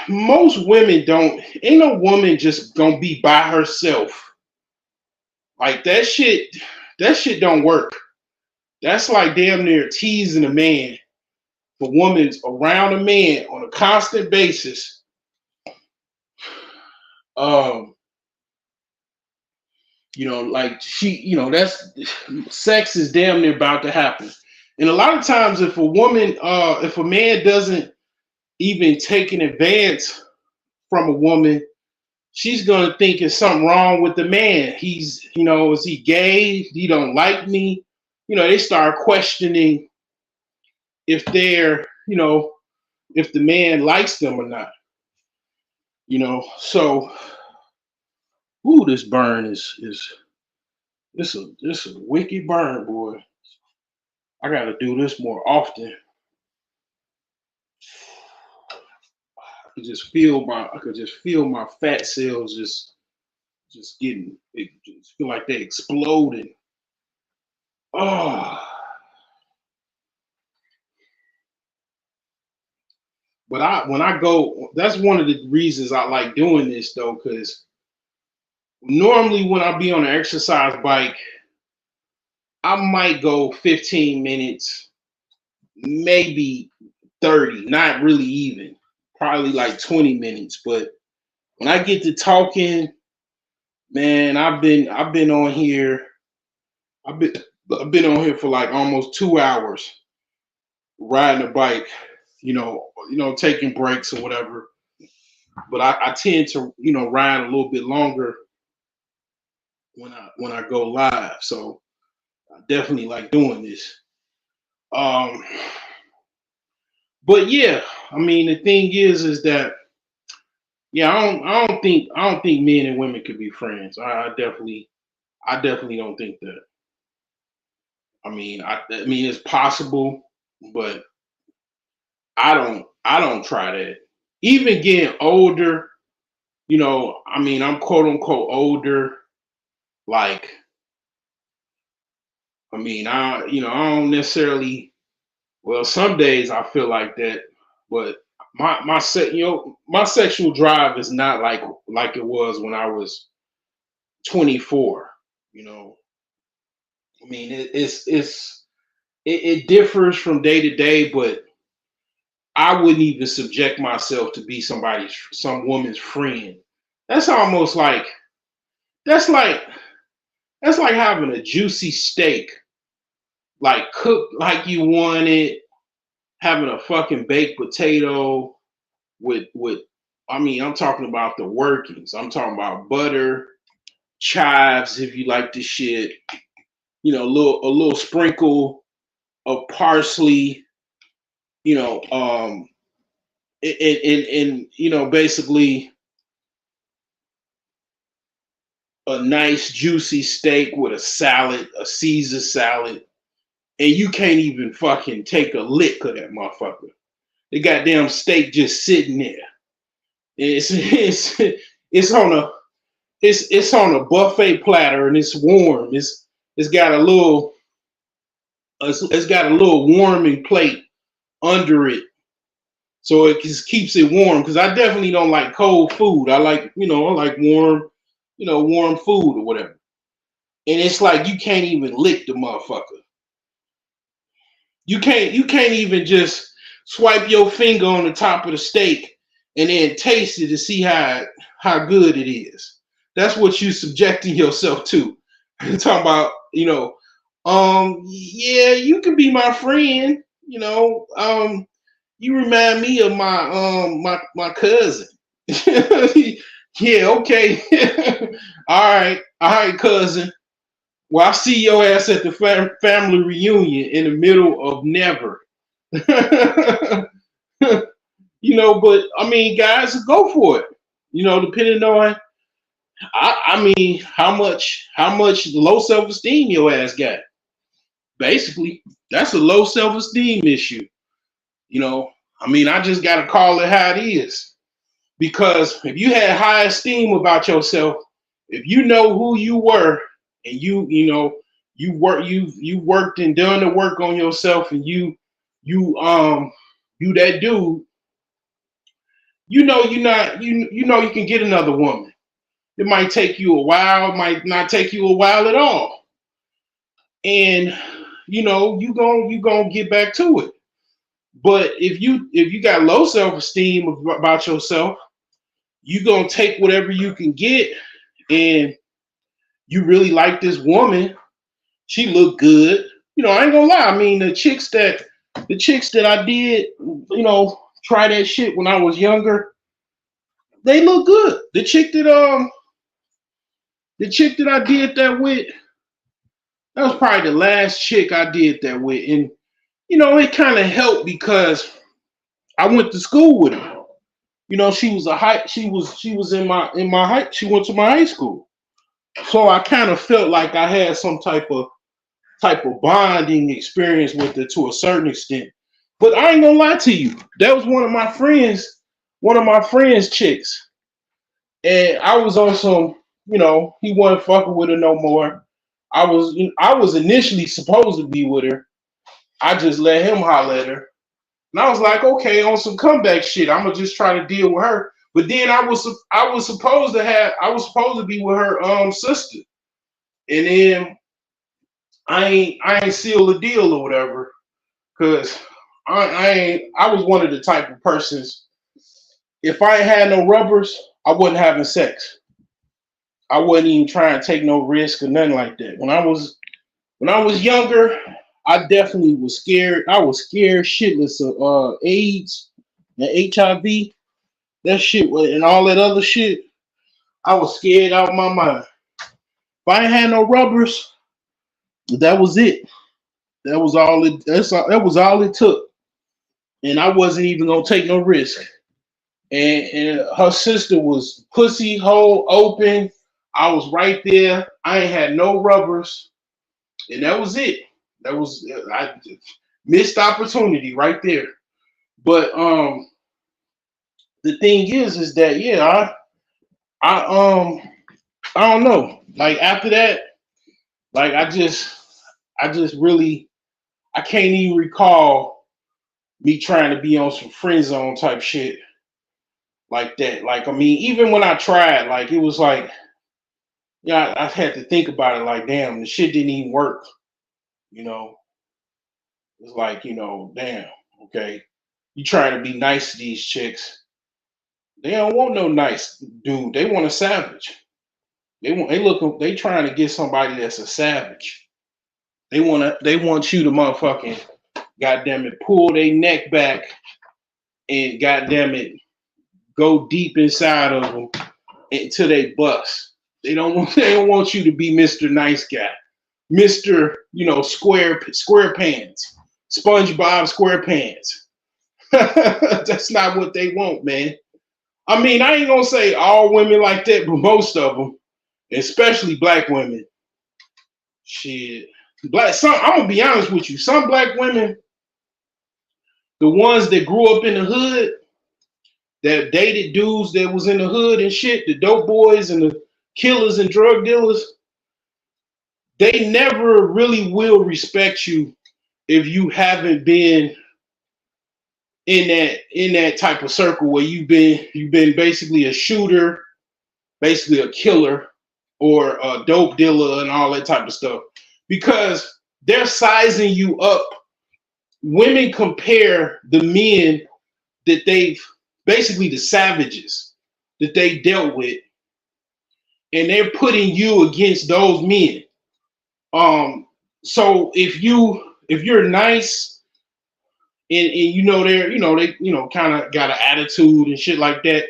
most women don't. Ain't no woman just gonna be by herself. Like that shit. That shit don't work. That's like damn near teasing a man. For women's around a man on a constant basis. Like she, that's sex is damn near about to happen. And a lot of times if a man doesn't even take an advance from a woman, she's gonna think it's something wrong with the man. He's, is he gay? He don't like me. They start questioning if they're, if the man likes them or not. So this burn is this a wicked burn, boy. I gotta do this more often. I could just feel my fat cells just getting, it just feel like they exploding. Oh. But when I go, that's one of the reasons I like doing this though, because normally when I be on an exercise bike, I might go 15 minutes, maybe 30, not really even, probably like 20 minutes. But when I get to talking, man, I've been on here. I've been on here for like almost 2 hours riding a bike, taking breaks or whatever. But I tend to, ride a little bit longer when I go live. So I definitely like doing this. But yeah, I mean, the thing is that, yeah, I don't think men and women could be friends. I definitely don't think that. I mean, it's possible, but I don't try that. Even getting older, I'm quote unquote older. Like, I don't necessarily. Well, some days I feel like that, but my sexual drive is not like it was when I was 24. It differs from day to day, but I wouldn't even subject myself to be some woman's friend. That's almost like that's like having a juicy steak, like cooked like you want it, having a fucking baked potato with I'm talking about the workings. I'm talking about butter, chives if you like the shit, a little sprinkle of parsley, and basically a nice juicy steak with a salad, a Caesar salad, and you can't even fucking take a lick of that motherfucker. The goddamn steak just sitting there. It's on a buffet platter and it's warm. It's got a little warming plate under it, so it just keeps it warm. Because I definitely don't like cold food. I like warm, warm food or whatever. And it's like you can't even lick the motherfucker. You can't even just swipe your finger on the top of the steak and then taste it to see how good it is. That's what you subjecting yourself to. You're talking about, yeah, you can be my friend, you remind me of my cousin. Yeah, okay. All right, cousin. Well, I see your ass at the family reunion in the middle of never. But I mean, guys, go for it. Depending on, how much low self-esteem your ass got. Basically, that's a low self-esteem issue. I just gotta call it how it is. Because if you had high esteem about yourself, if you know who you were, and you you worked and done the work on yourself, and you that dude, you know you can get another woman. It might take you a while, it might not take you a while at all. And you gonna get back to it. But if you got low self-esteem about yourself, you gonna take whatever you can get, and you really like this woman. She look good. I ain't gonna lie. I mean, the chicks that I did, try that shit when I was younger, they look good. The chick that I did that with, that was probably the last chick I did that with. And it kind of helped because I went to school with her. She was in my high, she went to my high school. So I kind of felt like I had some type of bonding experience with her to a certain extent. But I ain't gonna lie to you, that was one of my friends' chicks. And I was on some, he wasn't fucking with her no more. I was initially supposed to be with her. I just let him holler at her. And I was like, okay, on some comeback shit, I'm gonna just try to deal with her. But then I was supposed to be with her sister. And then I ain't sealed the deal or whatever. Cause I was one of the type of persons, if I ain't had no rubbers, I wasn't having sex. I wasn't even trying to take no risk or nothing like that. When I was younger, I definitely was scared. I was scared shitless of AIDS and HIV, that shit, and all that other shit. I was scared out of my mind. If I ain't had no rubbers, that was it. That was all it. That was all it took. And I wasn't even gonna take no risk. And her sister was pussy hole open. I was right there. I ain't had no rubbers, and that was it. I missed opportunity right there. But the thing is that I don't know. Like after that, like I just really, I can't even recall me trying to be on some friend zone type shit like that. Like, I mean, even when I tried, like it was like, I had to think about it. Like, damn, the shit didn't even work. It's like, damn, okay, you trying to be nice to these chicks. They don't want no nice dude. They want a savage. They trying to get somebody that's a savage. They want you to motherfucking, goddamn it, pull their neck back and goddamn it, go deep inside of them until they bust. They don't want you to be Mr. Nice Guy, Mr. Square Pants, SpongeBob SquarePants. That's not what they want, man. I mean, I ain't gonna say all women like that, but most of them, especially black women. Shit, I'm gonna be honest with you. Some black women, the ones that grew up in the hood, that dated dudes that was in the hood and shit, the dope boys and the killers and drug dealers, they never really will respect you if you haven't been in that type of circle where you've been basically a shooter, basically a killer, or a dope dealer and all that type of stuff, because they're sizing you up. Women compare the men that they've, basically the savages that they dealt with, and they're putting you against those men. So if you're nice and they kind of got an attitude and shit like that,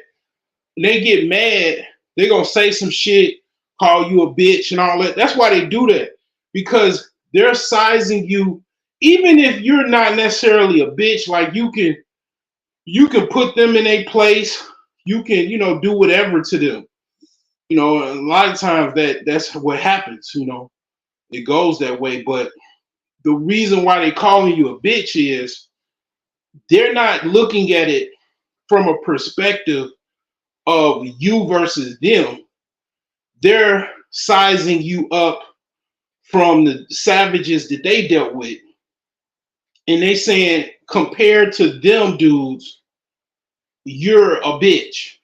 and they get mad, they're gonna say some shit, call you a bitch and all that. That's why they do that, because they're sizing you. Even if you're not necessarily a bitch, like you can put them in a place, you can do whatever to them. A lot of times that's what happens. It goes that way. But the reason why they calling you a bitch is they're not looking at it from a perspective of you versus them. They're sizing you up from the savages that they dealt with. And they saying, compared to them dudes, you're a bitch.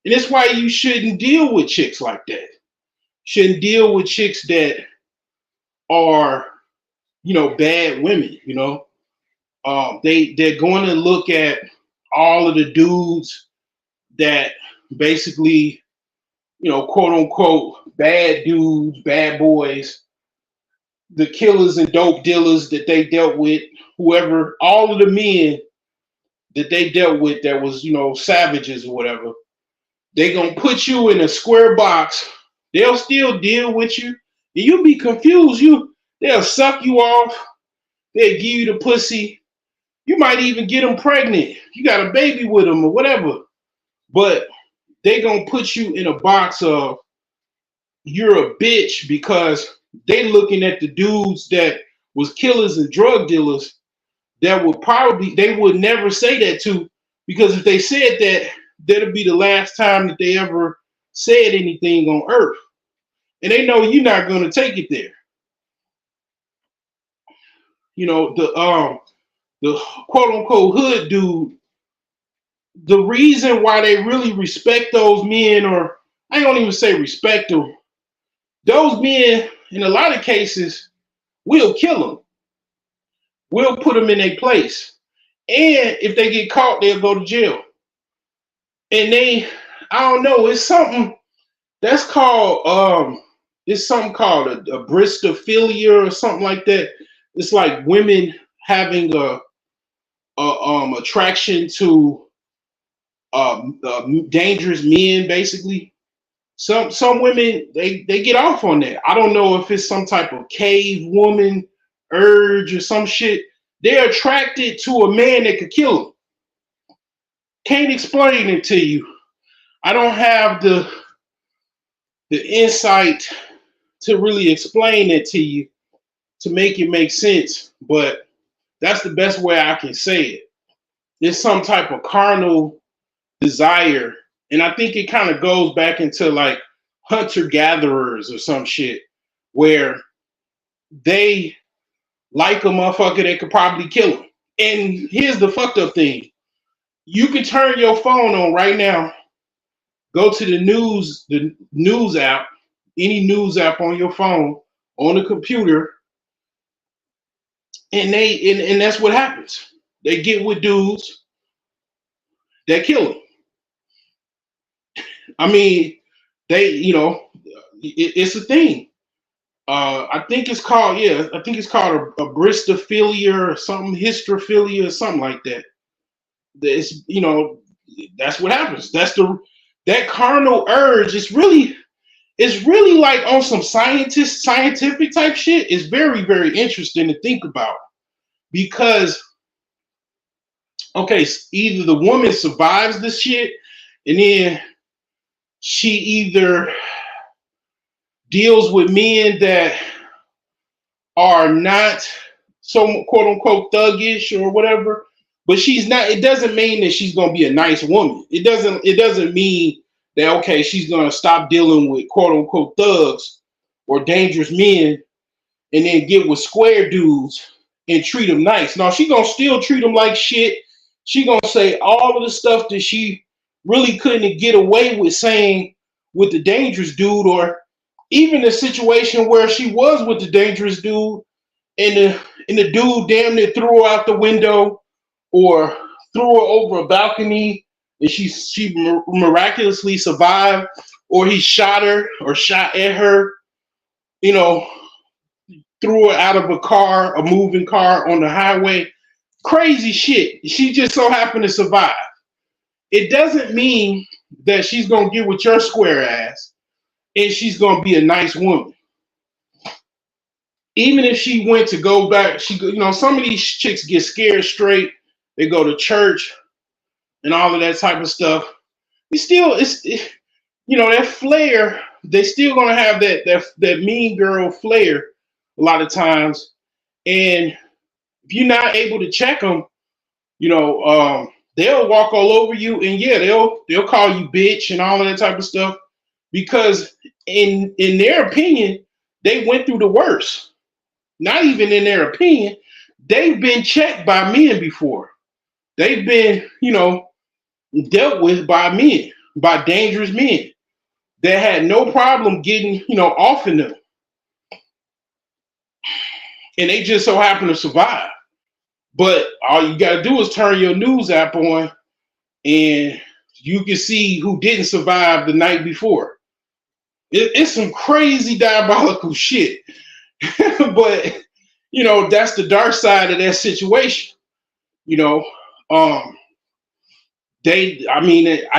And that's why you shouldn't deal with chicks like that. Shouldn't deal with chicks that are, bad women, they're going to look at all of the dudes that basically, quote unquote, bad dudes, bad boys, the killers and dope dealers that they dealt with, whoever, all of the men that they dealt with that was, savages or whatever, they gonna put you in a square box. They'll still deal with you. And you'll be confused. They'll suck you off. They'll give you the pussy. You might even get them pregnant. You got a baby with them or whatever. But they gonna put you in a box of you're a bitch because they looking at the dudes that was killers and drug dealers that they would never say that to, because if they said that, that'll be the last time that they ever said anything on earth. And they know you're not going to take it there. The quote unquote hood dude, the reason why they really respect those men, or I don't even say respect them, those men in a lot of cases will kill them. We'll put them in their place. And if they get caught, they'll go to jail. And I don't know, it's something that's called, it's something called a bristophilia or something like that. It's like women having a attraction to dangerous men, basically. Some women, they get off on that. I don't know if it's some type of cave woman urge or some shit. They're attracted to a man that could kill them. Can't explain it to you. I don't have the insight to really explain it to you, to make it make sense, but that's the best way I can say it. It's some type of carnal desire, and I think it kind of goes back into like hunter-gatherers or some shit, where they like a motherfucker that could probably kill them. And here's the fucked up thing. You can turn your phone on right now, go to the news app, any news app on your phone, on the computer, and that's what happens. They get with dudes that kill them. I mean, it's a thing. I think it's called a bristophilia or something, histrophilia or something like that. It's, that's what happens. That carnal urge is really like on some scientific type shit. It's very, very interesting to think about, because okay, either the woman survives this shit and then she either deals with men that are not so quote unquote thuggish or whatever, but she's not. It doesn't mean that she's gonna be a nice woman. It doesn't mean that okay, she's gonna stop dealing with quote unquote thugs or dangerous men and then get with square dudes and treat them nice. No, she's gonna still treat them like shit. She gonna say all of the stuff that she really couldn't get away with saying with the dangerous dude, or even the situation where she was with the dangerous dude and the dude damn near threw her out the window or threw her over a balcony and she miraculously survived, or he shot her or shot at her, threw her out of a moving car on the highway. Crazy shit. She just so happened to survive. It doesn't mean that she's going to get with your square ass and she's going to be a nice woman. Even if she went to go back, some of these chicks get scared straight. They go to church and all of that type of stuff. That flair, they still going to have that mean girl flair a lot of times. And if you're not able to check them, they'll walk all over you, and yeah, they'll call you bitch and all of that type of stuff, because in their opinion, they went through the worst. Not even in their opinion. They've been checked by men before. They've been, dealt with by men, by dangerous men that had no problem getting, off in them. And they just so happen to survive. But all you got to do is turn your news app on and you can see who didn't survive the night before. It's some crazy diabolical shit. But, that's the dark side of that situation. I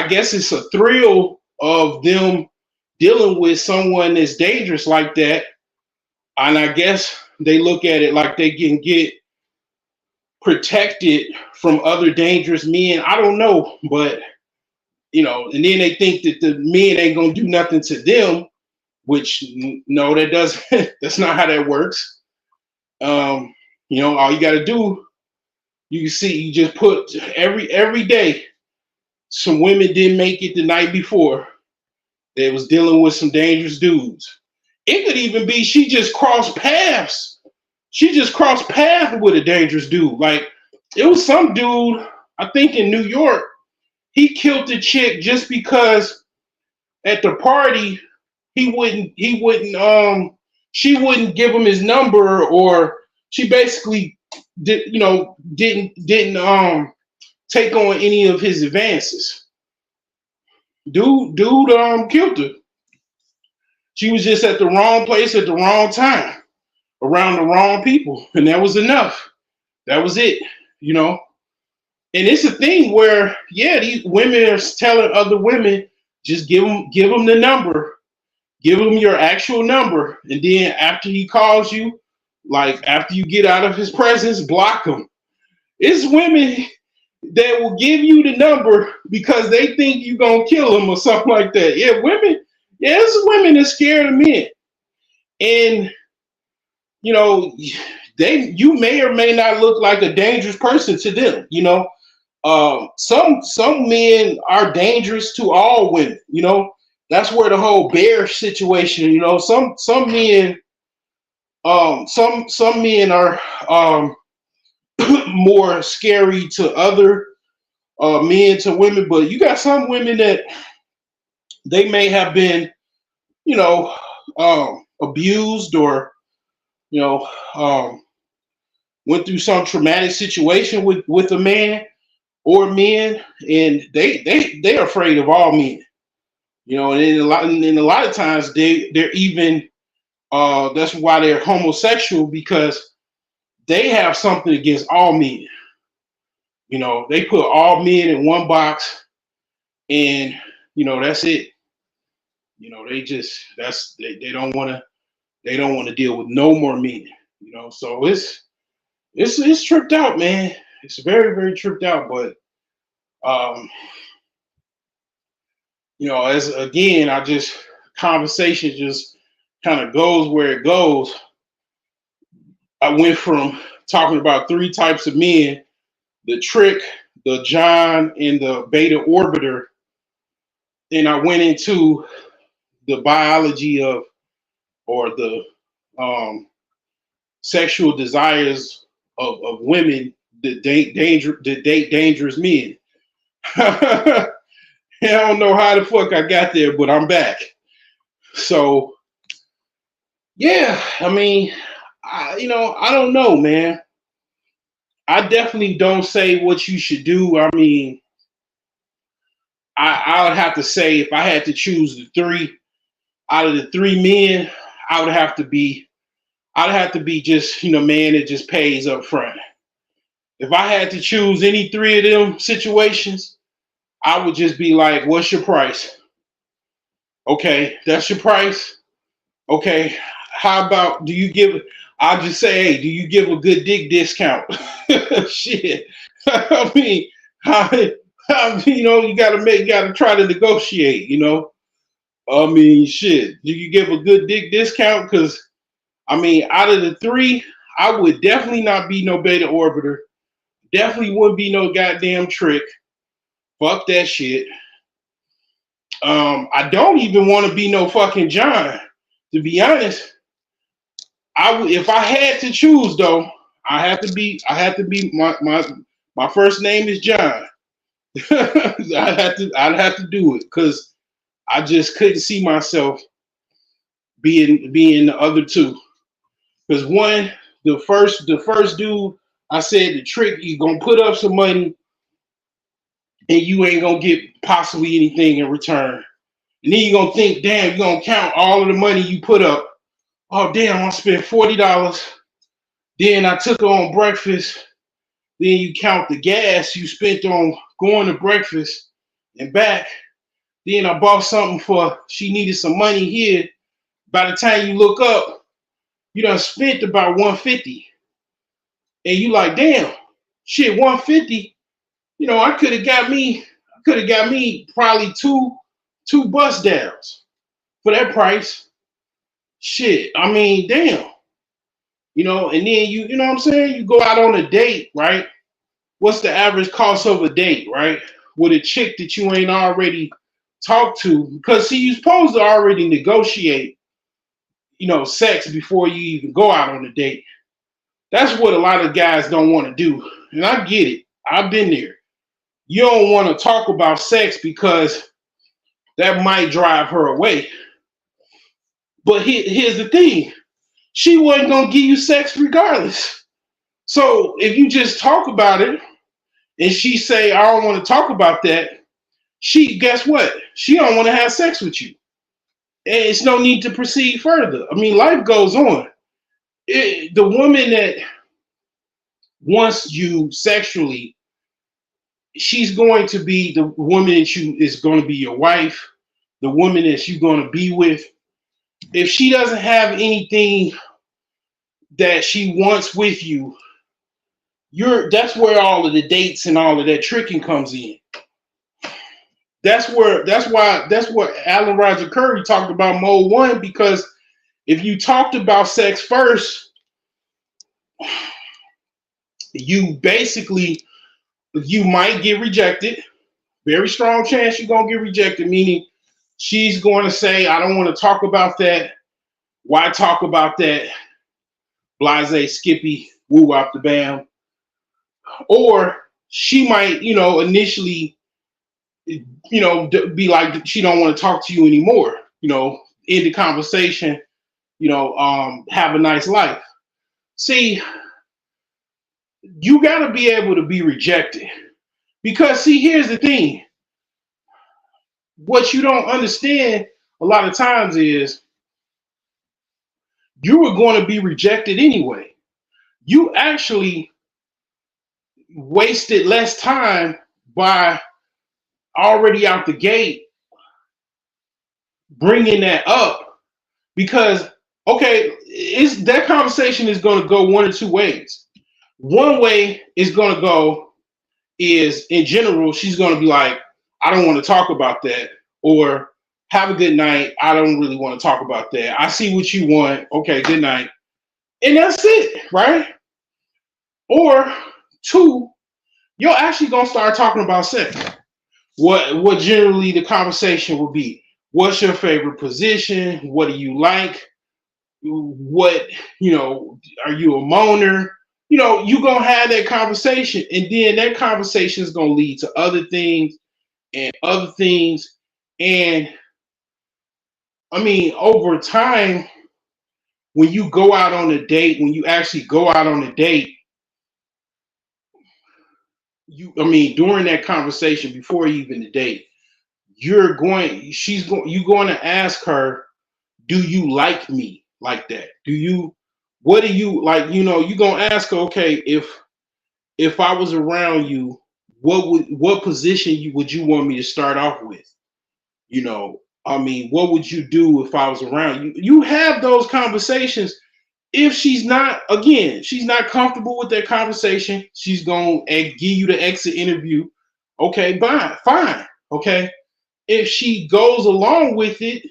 guess it's a thrill of them dealing with someone that's dangerous like that. And I guess they look at it like they can get protected from other dangerous men. I don't know, but and then they think that the men ain't gonna do nothing to them, which no, that doesn't. That's not how that works. All you got to do, you just put every day. Some women didn't make it the night before. They was dealing with some dangerous dudes. It could even be she just crossed paths. She just crossed paths with a dangerous dude. Like it was some dude, I think in New York, he killed the chick just because at the party she wouldn't give him his number, or she basically didn't take on any of his advances. Dude killed her. She was just at the wrong place at the wrong time, around the wrong people, and that was enough. That was it, And it's a thing where, these women are telling other women, just give them the number. Give him your actual number, and then after he calls you, like after you get out of his presence, block him. It's women that will give you the number because they think you're gonna kill him or something like that. Yeah, women. Yeah, it's women that scared of men, and you may or may not look like a dangerous person to them. Some men are dangerous to all women. That's where the whole bear situation, some men, some men are more scary to other men to women, but you got some women that they may have been, abused or, went through some traumatic situation with a man or men, and they're afraid of all men. And a lot of times they're even that's why they're homosexual, because they have something against all men. They put all men in one box, and that's it. They don't want to deal with no more men. So it's tripped out, man. It's very, very tripped out, but as again, conversation just kind of goes where it goes. I went from talking about 3 types of men: the trick, the John, and the beta orbiter. And I went into the biology of, or the sexual desires of women that date dangerous men. I don't know how the fuck I got there, but I'm back. So, yeah, I don't know, man. I definitely don't say what you should do. I would have to say, if I had to choose the 3 out of the 3 men, I'd have to be just, man that just pays up front. If I had to choose any 3 of them situations, I would just be like, what's your price? Okay, that's your price. Okay, how about, I'll just say, hey, do you give a good dick discount? Shit. You gotta try to negotiate, shit. Do you give a good dick discount? Because, out of the 3, I would definitely not be no beta orbiter. Definitely wouldn't be no goddamn trick. Fuck that shit. I don't even want to be no fucking John, to be honest. If I had to choose though, I have to be my first name is John. I'd have to do it because I just couldn't see myself being the other two. Because one, the first dude, I said the trick, you gonna put up some money and you ain't gonna get possibly anything in return. And then you're gonna think, damn, you're gonna count all of the money you put up. Oh damn, I spent $40. Then I took her on breakfast. Then you count the gas you spent on going to breakfast and back. Then I bought something for she needed some money here. By the time you look up, you done spent about $150. And you like, damn, shit, $150. You know, I could have got me probably two bus downs for that price. Shit, I mean, damn. You know, and then you know what I'm saying? You go out on a date, right? What's the average cost of a date, right? With a chick that you ain't already talked to, because see, you're supposed to already negotiate, you know, sex before you even go out on a date. That's what a lot of guys don't want to do. And I get it. I've been there. You don't want to talk about sex because that might drive her away. But here's the thing. She wasn't going to give you sex regardless. So if you just talk about it and she say, I don't want to talk about that, guess what? She don't want to have sex with you. And it's no need to proceed further. I mean, life goes on. The woman that wants you sexually, she's going to be the woman that is going to be your wife, the woman that you're going to be with. If she doesn't have anything that she wants with you, that's where all of the dates and all of that tricking comes in. That's what Alan Roger Curry talked about Mode 1, because if you talked about sex first, you might get rejected. Very strong chance you're going to get rejected, meaning she's going to say, I don't want to talk about that. Why talk about that? Blase, Skippy, woo out the bam. Or she might, you know, initially, you know, be like, she don't want to talk to you anymore. You know, end the conversation, you know, have a nice life. See, you got to be able to be rejected. Because, see, here's the thing. What you don't understand a lot of times is you were going to be rejected anyway. You actually wasted less time by already out the gate bringing that up, because, okay, that conversation is going to go one or two ways. One way is going to go is, in general, she's going to be like, I don't want to talk about that, or have a good night. I don't really want to talk about that. I see what you want. Okay, good night. And that's it, right? Or two, you're actually going to start talking about sex. What generally the conversation will be. What's your favorite position? What do you like? What, you know, are you a moaner? You know, you're going to have that conversation, and then that conversation is going to lead to other things and other things. And I mean, over time, when you go out on a date, when you actually go out on a date, during that conversation, before even the date, you're going to ask her, do you like me like that? What do you like? You know, you're going to ask her, okay, if I was around you, what position would you want me to start off with? You know, I mean, what would you do if I was around you? You have those conversations. If she's not comfortable with that conversation, she's going to give you the exit interview. Okay, fine. Okay. If she goes along with it,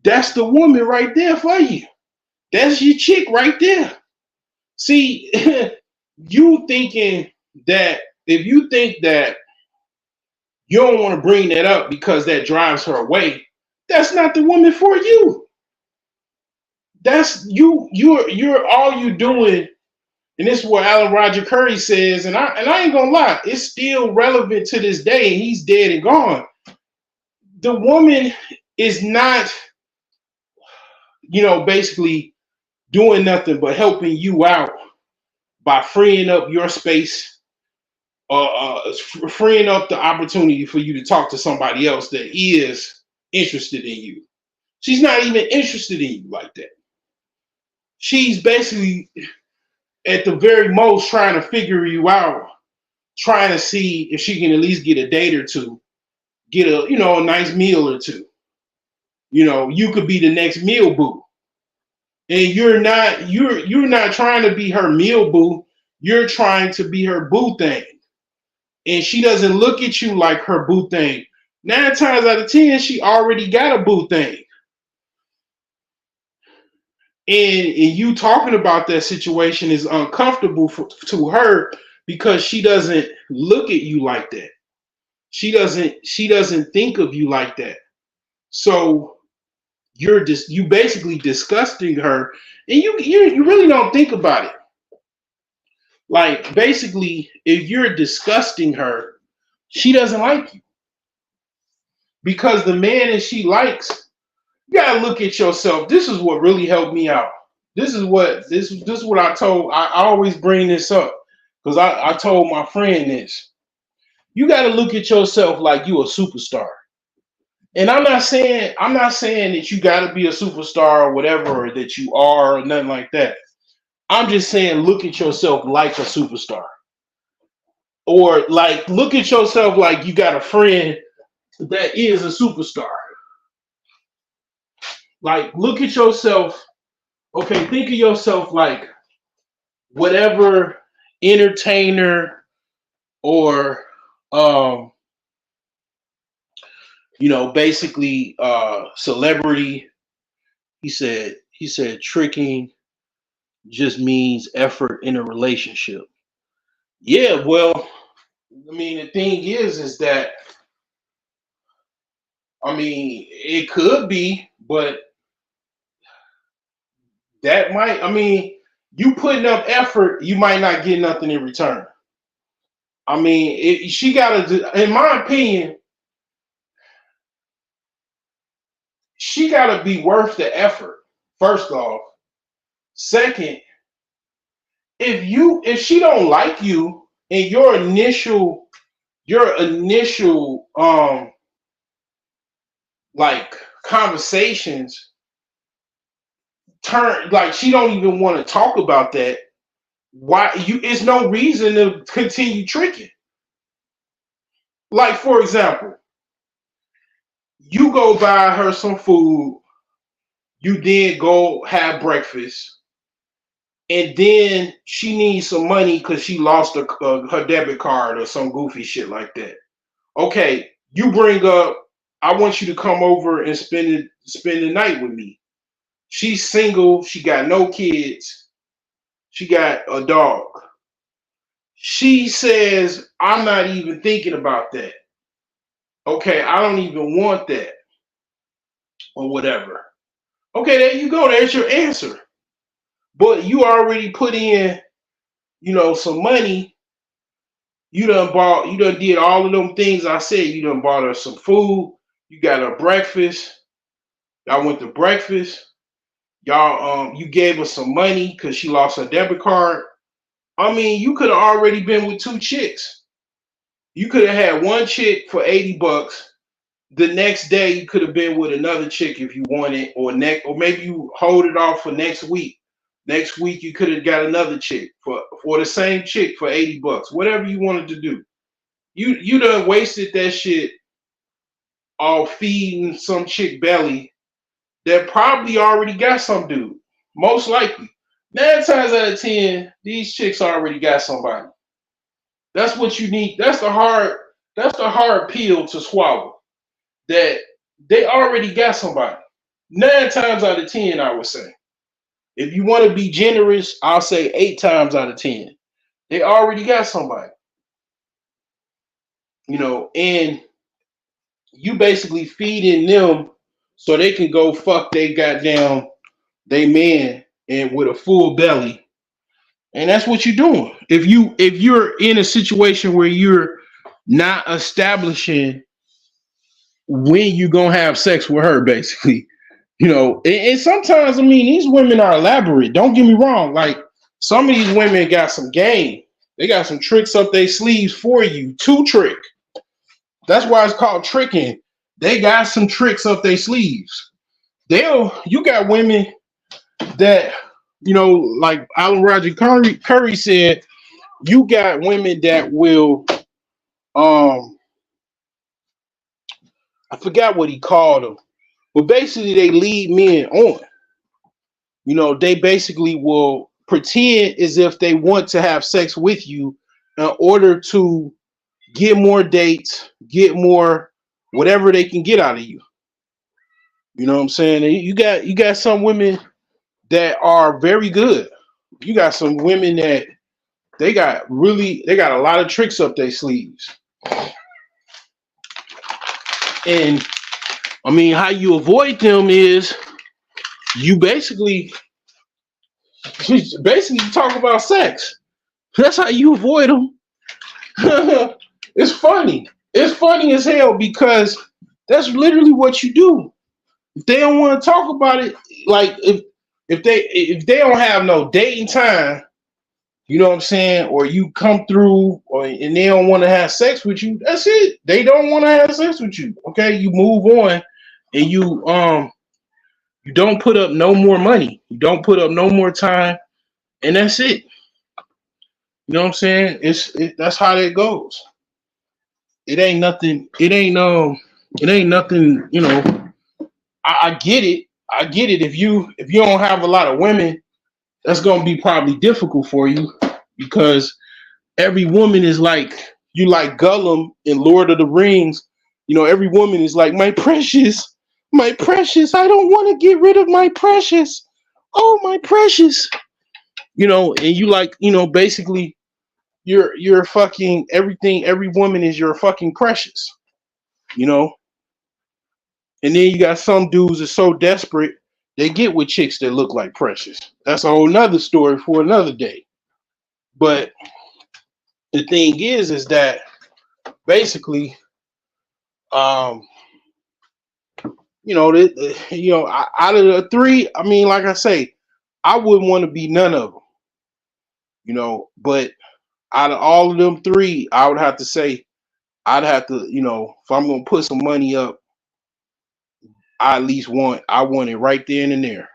that's the woman right there for you. That's your chick right there. See, you thinking that if you think that you don't want to bring that up because that drives her away, that's not the woman for you. that's you're all you doing, and this is what Alan Roger Curry says, and I ain't gonna lie, it's still relevant to this day, and he's dead and gone. The woman is not, basically doing nothing but helping you out by freeing up your space, freeing up the opportunity for you to talk to somebody else that is interested in you. She's not even interested in you like that. She's basically, at the very most, trying to figure you out, trying to see if she can at least get a date or two, get a nice meal or two. You could be the next meal boo. And you're not trying to be her meal boo. You're trying to be her boo thing. And she doesn't look at you like her boo thing. 9 times out of 10, she already got a boo thing. And you talking about that situation is uncomfortable to her because she doesn't look at you like that. She doesn't think of you like that. So you basically disgusting her, and you really don't think about it. Like, basically, if you're disgusting her, she doesn't like you. Because the man that she likes, you gotta look at yourself. This is what really helped me out. This is what I told. I always bring this up because I told my friend this. You gotta look at yourself like you a superstar. And I'm not saying that you gotta be a superstar or whatever, or that you are, or nothing like that. I'm just saying look at yourself like a superstar. Or like look at yourself like you got a friend that is a superstar. Like, look at yourself. Okay, think of yourself like whatever entertainer or basically celebrity. He said tricking just means effort in a relationship. Yeah, well, I mean, the thing is that, I mean, it could be, but that might, I mean, you putting up effort, you might not get nothing in return. I mean, she got to, in my opinion, she got to be worth the effort, first off. Second, if she don't like you and your initial like conversations turn, like she don't even want to talk about that, why it's no reason to continue tricking. Like, for example, you go buy her some food, you then go have breakfast, and then she needs some money because she lost her debit card or some goofy shit like that. Okay, you bring up, I want you to come over and spend the night with me. She's single, she got no kids, she got a dog. She says, I'm not even thinking about that. Okay, I don't even want that. Or whatever. Okay, there you go. There's your answer. But you already put in, some money. You done did all of them things I said. You done bought her some food. You got her breakfast. Y'all went to breakfast. Y'all, you gave her some money because she lost her debit card. I mean, you could have already been with 2 chicks. You could have had one chick for $80. The next day you could have been with another chick if you wanted, or maybe you hold it off for next week. Next week you could have got another chick for the same chick for $80. Whatever you wanted to do. You done wasted that shit all feeding some chick belly that probably already got some dude. Most likely. 9 times out of 10, these chicks already got somebody. That's what you need. That's the hard pill to swallow. That they already got somebody. 9 times out of 10, I would say. If you want to be generous, I'll say 8 times out of 10. They already got somebody. And you basically feeding them so they can go fuck they goddamn they man and with a full belly. And that's what you're doing. If you're in a situation where you're not establishing when you're gonna have sex with her, basically, and sometimes I mean these women are elaborate. Don't get me wrong. Like some of these women got some game. They got some tricks up their sleeves for you to trick. That's why it's called tricking. They got some tricks up their sleeves. You got women that, like Alan Roger Curry said, you got women that will, I forgot what he called them, but basically they lead men on. They basically will pretend as if they want to have sex with you in order to get more dates, get more whatever they can get out of you. You know what I'm saying? And you got some women that are very good. You got some women that they got a lot of tricks up their sleeves. And I mean, how you avoid them is you basically talk about sex. That's how you avoid them. It's funny. It's funny as hell because that's literally what you do. If they don't want to talk about it, like if they don't have no dating time, you know what I'm saying, or you come through and they don't want to have sex with you, that's it. They don't want to have sex with you. Okay, you move on and you don't put up no more money. You don't put up no more time, and that's it. You know what I'm saying? That's how that goes. It ain't nothing. It ain't nothing. I get it. I get it. If you don't have a lot of women, that's gonna be probably difficult for you because every woman is like Gollum in Lord of the Rings. Every woman is like my precious. I don't want to get rid of my precious. Oh, my precious. And you basically you're fucking everything. Every woman is your fucking precious. And then you got some dudes that are so desperate they get with chicks that look like precious. That's a whole nother story for another day. But the thing is that basically, out of the three, I mean, like I say, I wouldn't want to be none of them. But out of all of them three, I would have to say, if I'm gonna put some money up, I want it right there and there.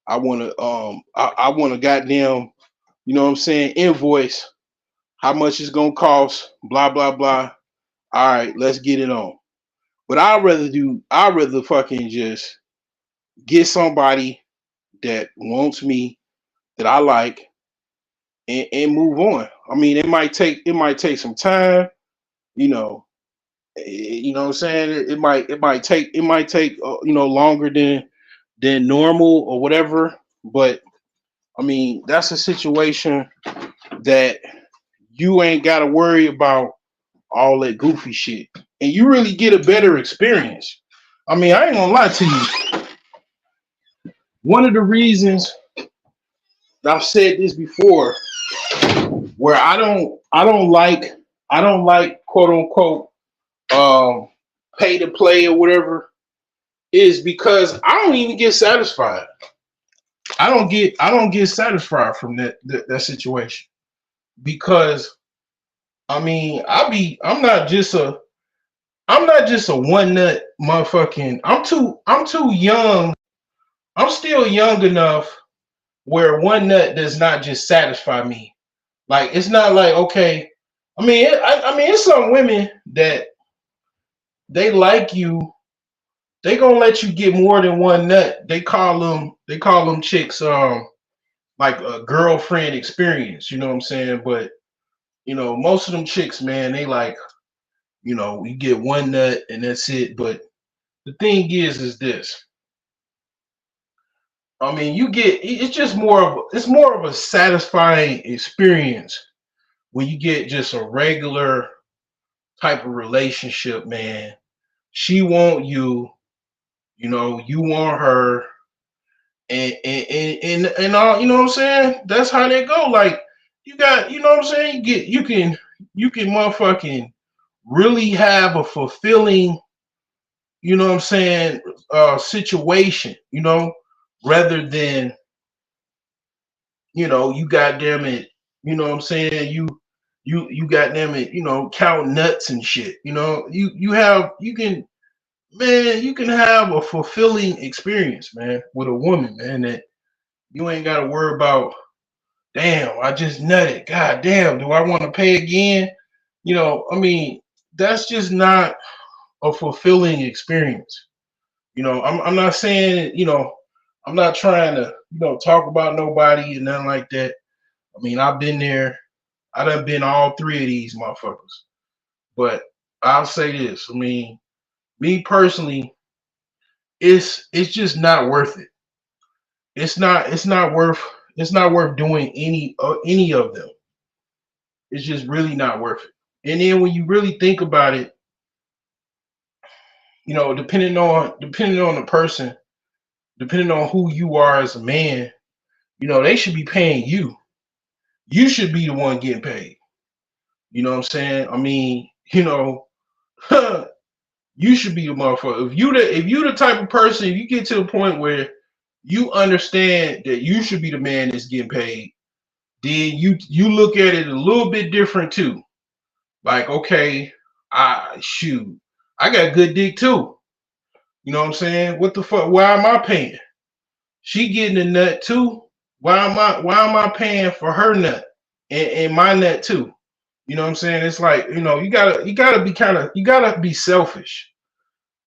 I want to goddamn, you know what I'm saying, invoice how much it's gonna cost, blah blah blah. All right, let's get it on. But I'd rather fucking just get somebody that wants me, that I like, and move on. I mean, it might take some time, you know what I'm saying? It might take longer than normal or whatever. But I mean, that's a situation that you ain't got to worry about all that goofy shit, and you really get a better experience. I mean, I ain't gonna lie to you. One of the reasons I've said this before, where I don't like quote unquote pay to play or whatever, is because I don't even get satisfied. I don't get satisfied from that situation, because I mean I'm not just a one nut motherfucking. I'm too young. I'm still young enough where one nut does not just satisfy me. Like, it's not like, okay. I mean, it's some women that they like you. They gonna let you get more than one nut. They call them chicks like a girlfriend experience. You know what I'm saying? But most of them chicks, man, they like, you get one nut and that's it. But the thing is this. I mean, it's more of a satisfying experience when you get just a regular type of relationship, man. She want you, you want her, and all, you know what I'm saying? That's how they go. Like you got, you know what I'm saying? You can motherfucking really have a fulfilling, you know what I'm saying, situation, you know, rather than, you know, you goddamn it, you know what I'm saying, you goddamn it, you know, count nuts and shit, you know, you can, man, you can have a fulfilling experience, man, with a woman, man, that you ain't got to worry about, damn, I just nutted, god damn, do I want to pay again? You know, I mean, that's just not a fulfilling experience. You know, I'm not saying, you know, I'm not trying to, you know, talk about nobody and nothing like that. I mean, I've been there. I done been all three of these motherfuckers. But I'll say this. I mean, me personally, it's just not worth it. It's not worth doing any of them. It's just really not worth it. And then when you really think about it, you know, depending on the person, depending on who you are as a man, you know, they should be paying you. You should be the one getting paid. You know what I'm saying? I mean, you know, you should be the motherfucker. If you the type of person, if you get to the point where you understand that you should be the man that's getting paid, then you look at it a little bit different too. Like, okay, I got good dick too. You know what I'm saying? What the fuck? Why am I paying? She getting a nut too. Why am I paying for her nut and my nut too? You know what I'm saying? It's like, you know, you gotta be selfish.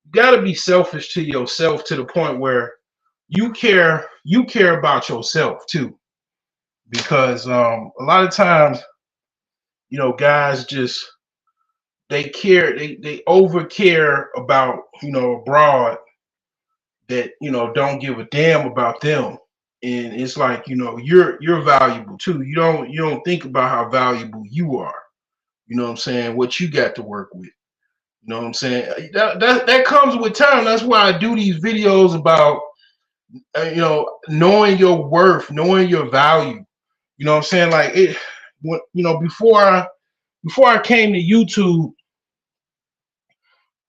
You gotta be selfish to yourself to the point where you care about yourself too. Because a lot of times, you know, guys just they over care about, you know, a broad that, you know, don't give a damn about them. And it's like, you know, you're valuable too. You don't think about how valuable you are. You know what I'm saying? What you got to work with. You know what I'm saying? That comes with time. That's why I do these videos about, you know, knowing your worth, knowing your value. You know what I'm saying? Like it, when, you know, before I came to YouTube,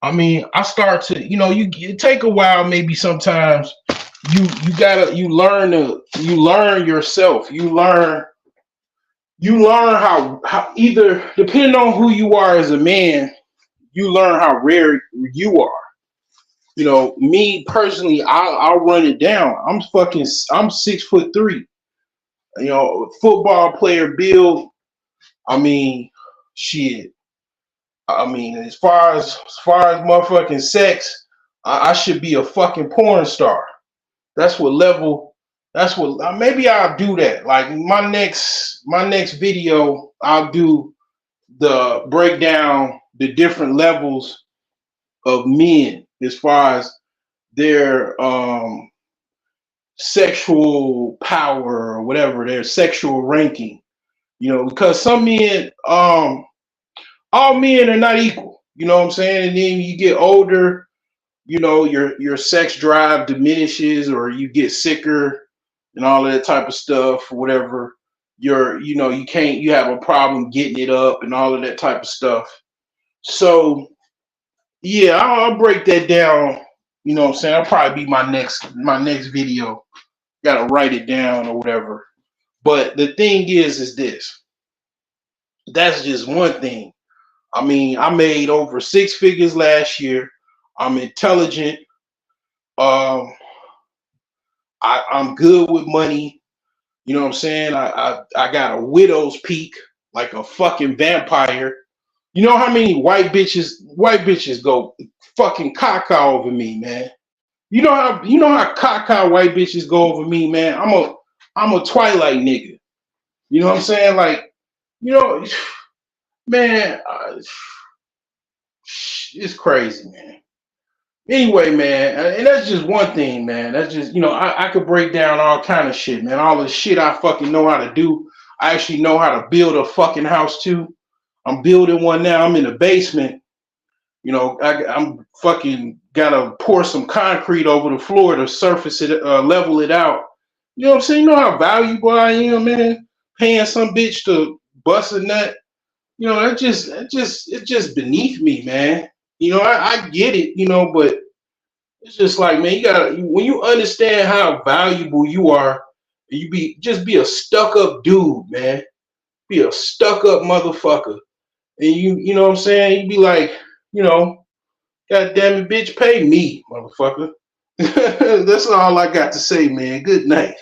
I mean, I start to, you know, it take a while, maybe sometimes you learn yourself. You learn how either depending on who you are as a man, you learn how rare you are. You know, me personally, I'll run it down. I'm 6'3". You know, football player build. I mean, shit. I mean, as far as motherfucking sex, I should be a fucking porn star. That's what maybe I'll do that. Like my next video, I'll do the breakdown the different levels of men as far as their sexual power or whatever, their sexual ranking. You know, because some men, all men are not equal. You know what I'm saying? And then you get older, you know, your sex drive diminishes, or you get sicker and all of that type of stuff, or whatever. You have a problem getting it up and all of that type of stuff. So yeah, I'll break that down. You know what I'm saying? I'll probably be my next video. Gotta write it down or whatever. But the thing is this. That's just one thing. I mean, I made over 6 figures last year. I'm intelligent. I'm good with money. You know what I'm saying? I got a widow's peak like a fucking vampire. You know how many white bitches go fucking caca over me, man? You know how caca white bitches go over me, man? I'm a Twilight nigga. You know what I'm saying? Like, you know, man, it's crazy, man. Anyway, man, and that's just one thing, man. That's just, you know, I could break down all kind of shit, man. All the shit I fucking know how to do. I actually know how to build a fucking house too. I'm building one now. I'm in the basement. You know, I'm fucking gotta pour some concrete over the floor to surface it, level it out, You know what I'm saying? You know how valuable I am, man. Paying some bitch to bust a nut. You know, it's just beneath me, man. You know, I get it, you know, but it's just like, man, when you understand how valuable you are, just be a stuck up dude, man. Be a stuck up motherfucker. And you know what I'm saying? You be like, you know, God damn it, bitch, pay me, motherfucker. That's all I got to say, man. Good night.